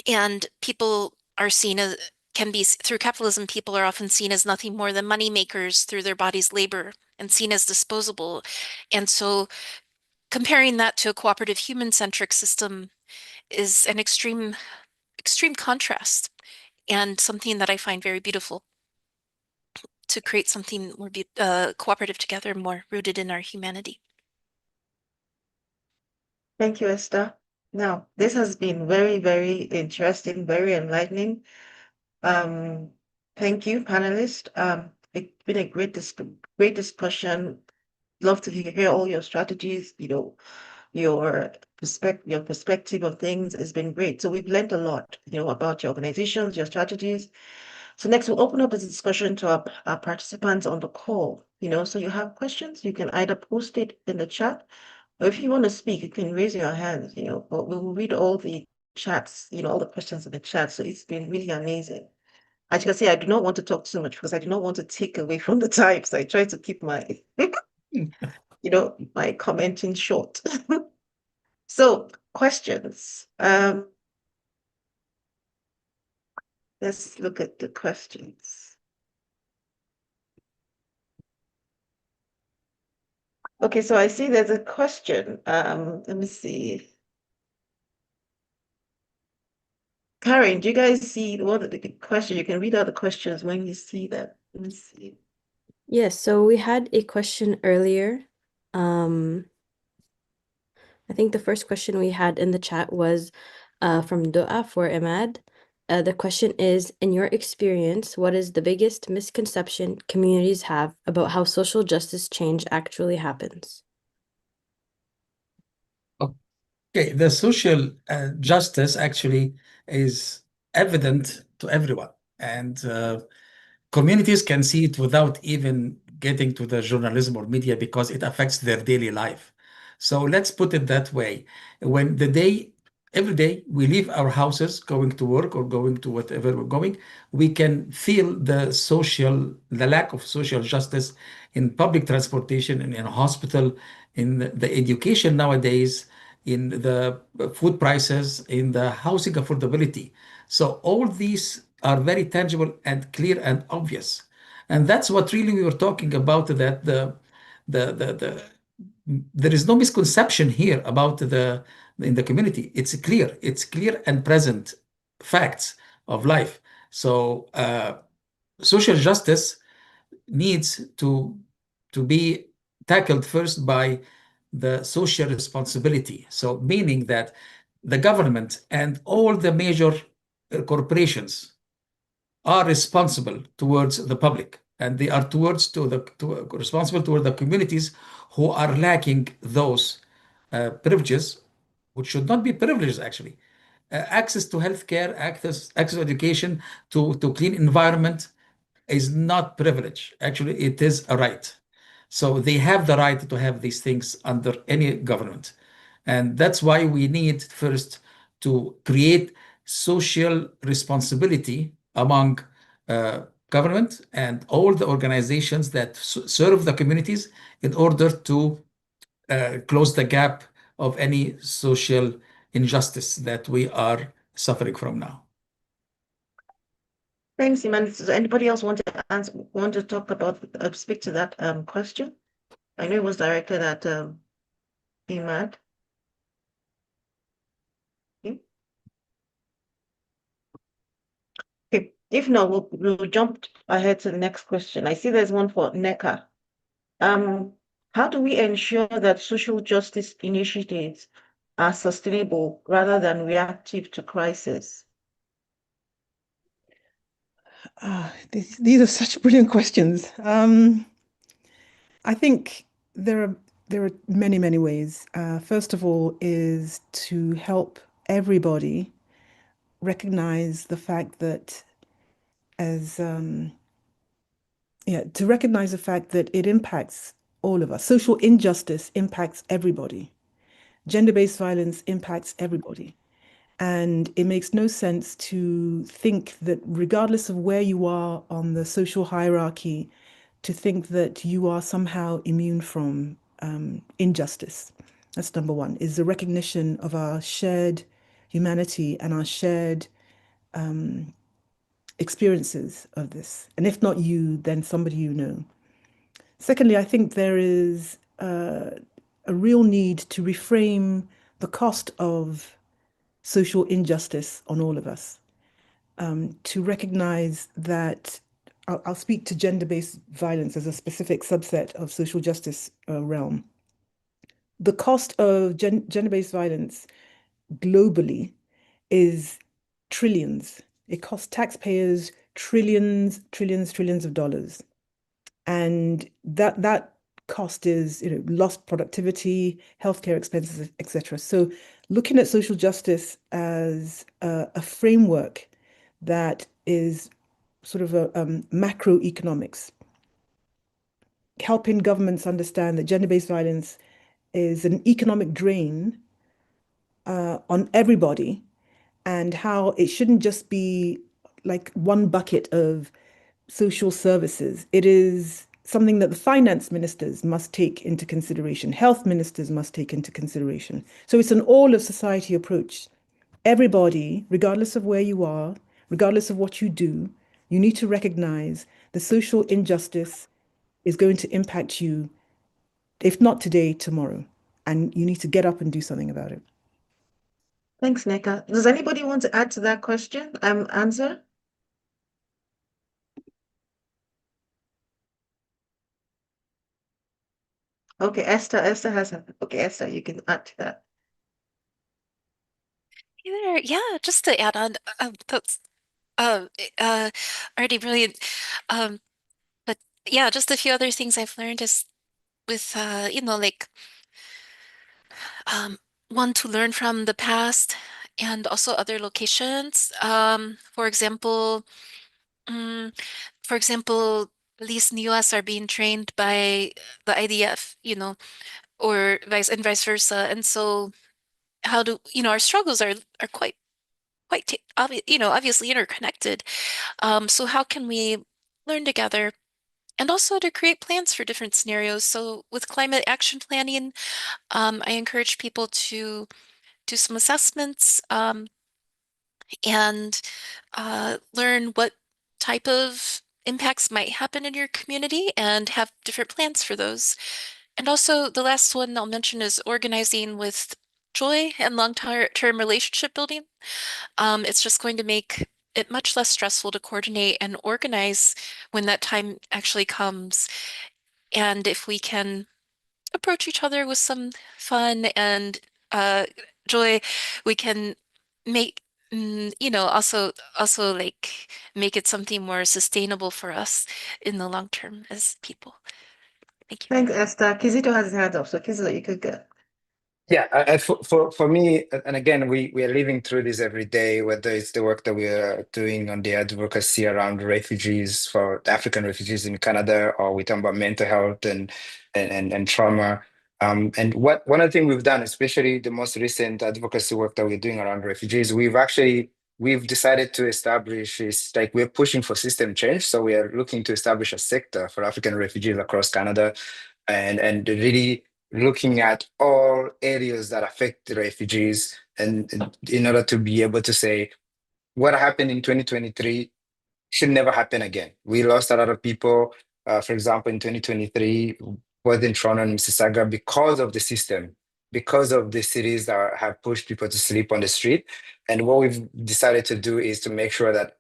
and people are seen as, through capitalism, people are often seen as nothing more than money makers through their body's labor and seen as disposable. And so comparing that to a cooperative human-centric system is an extreme contrast and something that I find very beautiful to create something more cooperative together, more rooted in our humanity. Thank you, Esther. Now, this has been very, very interesting, very enlightening. Thank you, panelists. It's been a great discussion. Love to hear all your strategies, your perspective of things has been great. So we've learned a lot, about your organizations, your strategies. So next we'll open up this discussion to our participants on the call. So you have questions, you can either post it in the chat, or if you want to speak, you can raise your hand, but we will read all the chats, all the questions in the chat. So it's been really amazing. As you can see, I do not want to talk too much because I do not want to take away from the time. So I try to keep my, my commenting short. So questions. Let's look at the questions. Okay, so I see there's a question. Let me see. Karen, do you guys see the question? You can read out the questions when you see that. Let me see. Yes, so we had a question earlier. I think the first question we had in the chat was from Dua for Imad. The question is, in your experience, what is the biggest misconception communities have about how social justice change actually happens? Okay, the social justice actually is evident to everyone, and communities can see it without even getting to the journalism or media because it affects their daily life. So let's put it that way. Every day we leave our houses going to work or going to whatever we're going, we can feel the lack of social justice in public transportation and in a hospital, in the education nowadays, in the food prices, in the housing affordability. So all these are very tangible and clear and obvious. And that's what really we were talking about, that the there is no misconception here about in the community. It's clear and present facts of life. So social justice needs to be tackled first by the social responsibility. So meaning that the government and all the major corporations are responsible towards the public, and they are responsible toward the communities who are lacking those privileges, which should not be privileges actually. Access to healthcare, access to education, to clean environment is not privilege. Actually, it is a right. So they have the right to have these things under any government. And that's why we need first to create social responsibility among government and all the organizations that serve the communities in order to close the gap of any social injustice that we are suffering from now. Thanks, Iman. Does anybody else want to talk about, speak to that question? I know it was directed at Imad. Okay. If not, we'll jump ahead to the next question. I see there's one for NECA. How do we ensure that social justice initiatives are sustainable rather than reactive to crisis? These are such brilliant questions. I think there are many ways. First of all, is to help everybody recognize the fact that to recognize the fact that it impacts all of us. Social injustice impacts everybody. Gender-based violence impacts everybody. And it makes no sense to think that regardless of where you are on the social hierarchy, to think that you are somehow immune from injustice. That's number one, is the recognition of our shared humanity and our shared experiences of this. And if not you, then somebody you know. Secondly, I think there is a real need to reframe the cost of social injustice on all of us, to recognize that I'll speak to gender-based violence as a specific subset of social justice realm. The cost of gender-based violence globally is trillions. It costs taxpayers trillions of dollars. And that cost is, lost productivity, healthcare expenses, etc. So looking at social justice as a framework that is sort of a macroeconomics, helping governments understand that gender-based violence is an economic drain on everybody, and how it shouldn't just be like one bucket of social services. It is something that the finance ministers must take into consideration, health ministers must take into consideration. So it's an all of society approach. Everybody, regardless of where you are, regardless of what you do, you need to recognize the social injustice is going to impact you, if not today, tomorrow. And you need to get up and do something about it. Thanks, Neka. Does anybody want to add to that question? Answer? Okay, Esther. Okay, Esther, you can add to that. Either, yeah, just to add on, that's already brilliant. But yeah, just a few other things I've learned is with like one to learn from the past and also other locations. Mm, for example, police in the US are being trained by the IDF, or vice versa. And so how do, our struggles are quite obviously interconnected. So how can we learn together and also to create plans for different scenarios? So with climate action planning, I encourage people to do some assessments, and learn what type of impacts might happen in your community and have different plans for those. And also the last one I'll mention is organizing with joy and long-term relationship building. It's just going to make it much less stressful to coordinate and organize when that time actually comes. And if we can approach each other with some fun and uh, joy, we can make, also like make it something more sustainable for us in the long term as people. Thank you. Thanks, Esther. Kizito has his hand up, so Kizito, you could go. Yeah, for me, and again, we are living through this every day, whether it's the work that we are doing on the advocacy around refugees, for African refugees in Canada, or we talk about mental health and trauma. And one of the things we've done, especially the most recent advocacy work that we're doing around refugees, we've decided to establish is like we're pushing for system change. So we are looking to establish a sector for African refugees across Canada, and really looking at all areas that affect the refugees, and in order to be able to say what happened in 2023 should never happen again. We lost a lot of people, for example, in 2023, both in Toronto and Mississauga, because of the system, because of the cities that have pushed people to sleep on the street. And what we've decided to do is to make sure that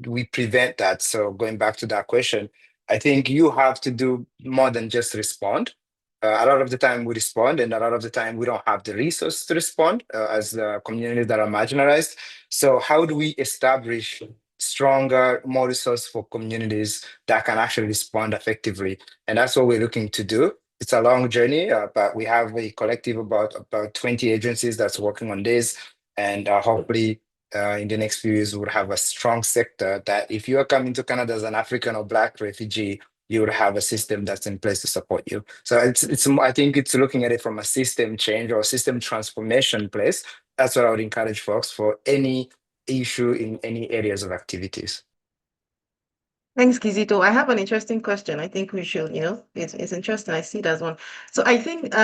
we prevent that. So going back to that question, I think you have to do more than just respond. A lot of the time we respond, and a lot of the time we don't have the resource to respond as the communities that are marginalized. So how do we establish stronger, more resourceful communities that can actually respond effectively? And that's what we're looking to do. It's a long journey, but we have a collective about 20 agencies that's working on this, and hopefully in the next few years, we would have a strong sector that if you are coming to Canada as an African or Black refugee, you would have a system that's in place to support you. So I think it's looking at it from a system change or system transformation place. That's what I would encourage folks for any issue in any areas of activities. Thanks, Kizito. I have an interesting question. I think we should, it's interesting. I see it as one. So I think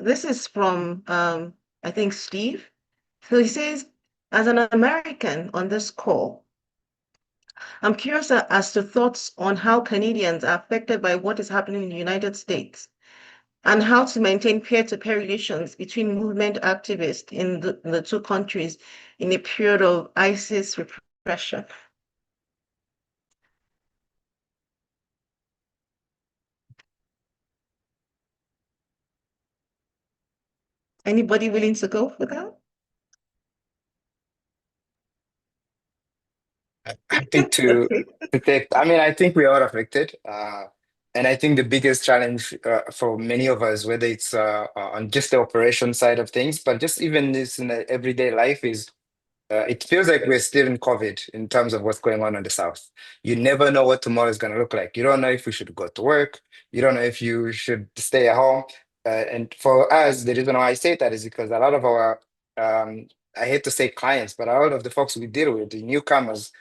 this is from I think Steve. So he says, as an American on this call, I'm curious as to thoughts on how Canadians are affected by what is happening in the United States and how to maintain peer-to-peer relations between movement activists in the two countries in a period of ISIS repression. Anybody willing to go for that? Happy to take. I mean, I think we are affected, and I think the biggest challenge for many of us, whether it's on just the operation side of things, but just even this in the everyday life, is it feels like we're still in COVID in terms of what's going on in the South. You never know what tomorrow is going to look like. You don't know if you should go to work. You don't know if you should stay at home. And for us, the reason why I say that is because a lot of our, I hate to say clients, but a lot of the folks we deal with, the newcomers,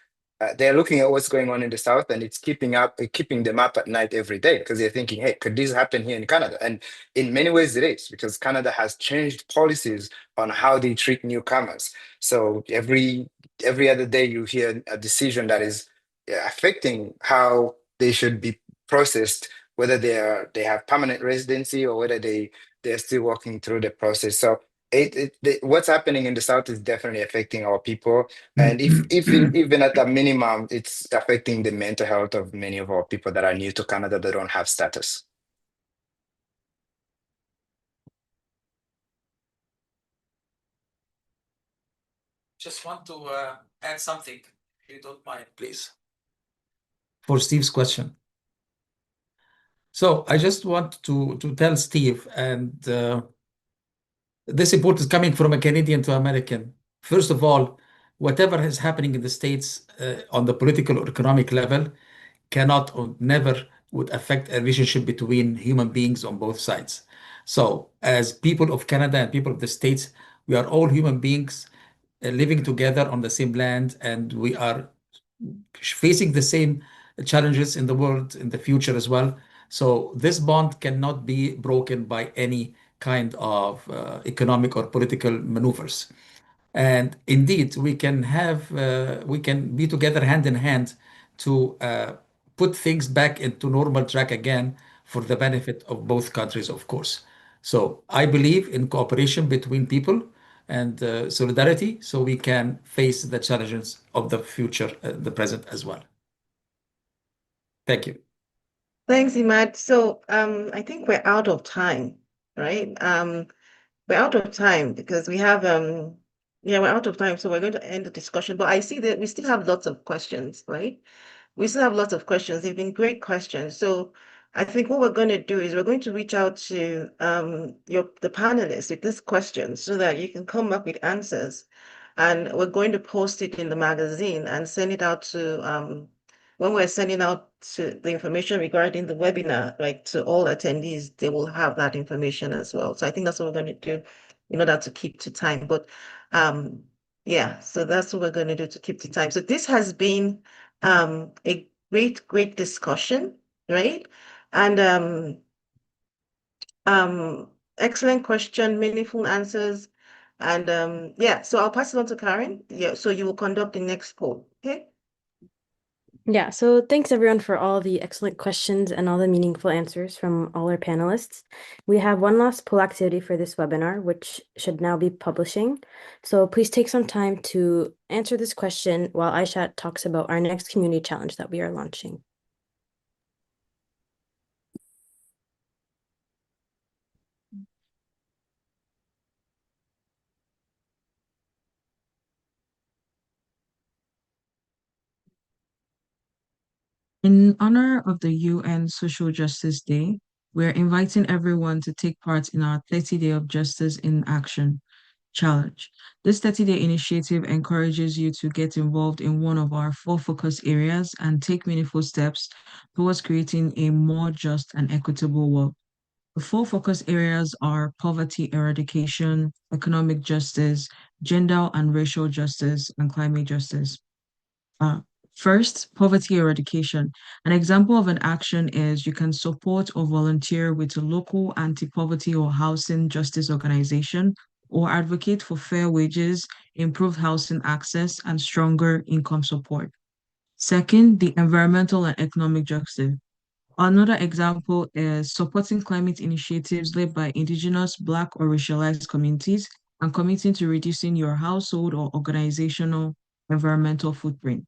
they're looking at what's going on in the South, and it's keeping them up at night every day because they're thinking, hey, could this happen here in Canada? And in many ways it is, because Canada has changed policies on how they treat newcomers. So every other day you hear a decision that is affecting how they should be processed, whether they have permanent residency or whether they're still working through the process. So what's happening in the South is definitely affecting our people. And if even at a minimum, it's affecting the mental health of many of our people that are new to Canada that don't have status. Just want to add something, if you don't mind, please, for Steve's question. So I just want to tell Steve, and this report is coming from a Canadian to American. First of all, whatever is happening in the States on the political or economic level cannot or never would affect a relationship between human beings on both sides. So as people of Canada and people of the States, we are all human beings living together on the same land, and we are facing the same challenges in the world in the future as well. So this bond cannot be broken by any kind of economic or political maneuvers. And indeed, we can be together hand in hand to put things back into normal track again for the benefit of both countries, of course. So I believe in cooperation between people and solidarity, so we can face the challenges of the future, the present as well. Thank you. Thanks, Imad. So I think we're out of time, right? We're out of time because we have we're out of time, so we're going to end the discussion. But I see that we still have lots of questions, right? We still have lots of questions. They've been great questions. So I think what we're going to do is we're going to reach out to the panelists with this question so that you can come up with answers. And we're going to post it in the magazine and send it out to when we're sending out to the information regarding the webinar, like to all attendees, they will have that information as well. So I think that's what we're going to do in order to keep to time. But yeah, so that's what we're going to do to keep to time. So this has been a great discussion, right? And excellent question, meaningful answers. And yeah, so I'll pass it on to Karen. Yeah, so you will conduct the next poll, okay? Yeah, so thanks everyone for all the excellent questions and all the meaningful answers from all our panelists. We have one last poll activity for this webinar, which should now be publishing. So please take some time to answer this question while Aishat talks about our next community challenge that we are launching. In honor of the UN Social Justice Day, we're inviting everyone to take part in our 30 Day of Justice in Action challenge. This 30-day initiative encourages you to get involved in one of our 4 focus areas and take meaningful steps towards creating a more just and equitable world. The 4 focus areas are poverty eradication, economic justice, gender and racial justice, and climate justice. Uh, First, poverty eradication. An example of an action is you can support or volunteer with a local anti-poverty or housing justice organization, or advocate for fair wages, improved housing access, and stronger income support. Second, the environmental and economic justice. Another example is supporting climate initiatives led by Indigenous, Black, or racialized communities and committing to reducing your household or organizational environmental footprint.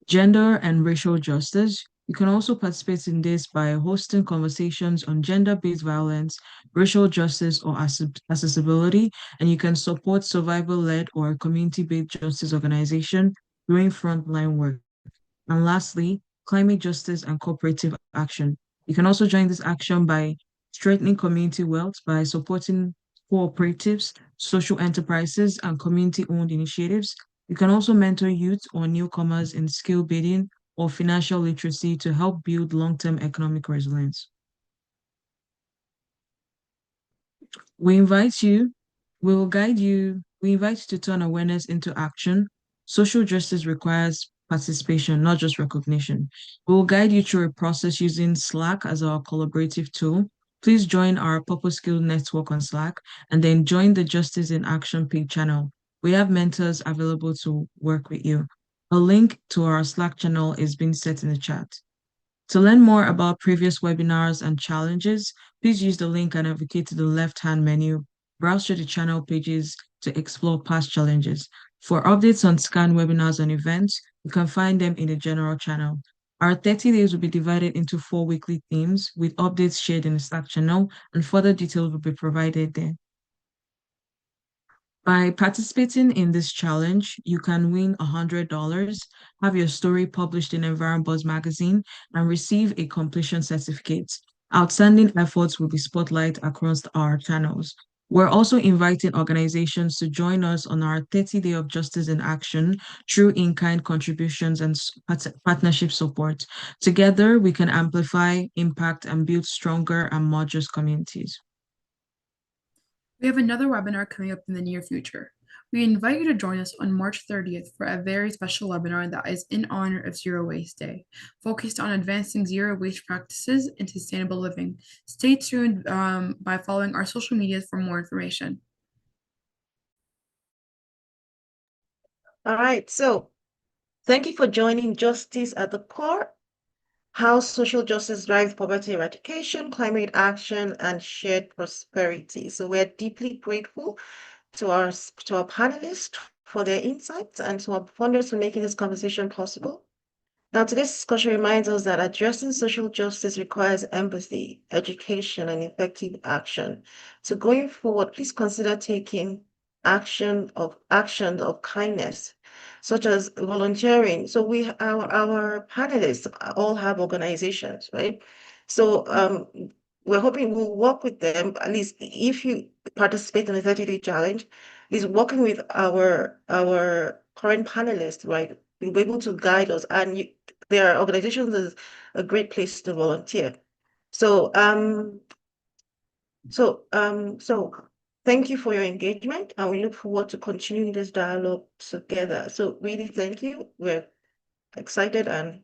Gender and racial justice. You can also participate in this by hosting conversations on gender-based violence, racial justice, or accessibility, and you can support survivor-led or community-based justice organization doing frontline work. And lastly, climate justice and cooperative action. You can also join this action by strengthening community wealth by supporting cooperatives, social enterprises, and community-owned initiatives. You can also mentor youth or newcomers in skill building or financial literacy to help build long-term economic resilience. We invite you, we invite you to turn awareness into action. Social justice requires participation, not just recognition. We will guide you through a process using Slack as our collaborative tool. Please join our Purpose Skill Network on Slack and then join the Justice in Action paid channel. We have mentors available to work with you. A link to our Slack channel is being set in the chat. To learn more about previous webinars and challenges, please use the link and navigate to the left-hand menu. Browse through the channel pages to explore past challenges. For updates on SCAN webinars and events, you can find them in the general channel. Our 30 days will be divided into 4 weekly themes with updates shared in the Slack channel, and further details will be provided there. By participating in this challenge, you can win $100, have your story published in EnvironBuzz magazine, and receive a completion certificate. Outstanding efforts will be spotlighted across our channels. We're also inviting organizations to join us on our 30-day of Justice in Action through in-kind contributions and partnership support. Together, we can amplify, impact, and build stronger and more just communities. We have another webinar coming up in the near future. We invite you to join us on March 30th for a very special webinar that is in honor of Zero Waste Day, focused on advancing zero waste practices and sustainable living. Stay tuned by following our social media for more information. All right, so thank you for joining Justice at the Core, how social justice drives poverty eradication, climate action, and shared prosperity. So we're deeply grateful to our panelists for their insights and to our funders for making this conversation possible. Now, today's discussion reminds us that addressing social justice requires empathy, education, and effective action. So going forward, please consider taking actions of kindness, such as volunteering. So our panelists all have organizations, right? So we're hoping we'll work with them, at least if you participate in the 30-day challenge, is working with our current panelists, right? We'll be able to guide us, and their organizations is a great place to volunteer. So thank you for your engagement, and we look forward to continuing this dialogue together. So really thank you. We're excited, and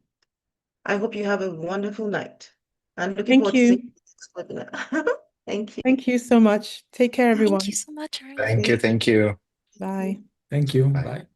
I hope you have a wonderful night. And looking forward to seeing this webinar. Thank you. Thank you so much. Take care, everyone. Thank you so much. Thank you. Bye. Thank you. Bye. Bye.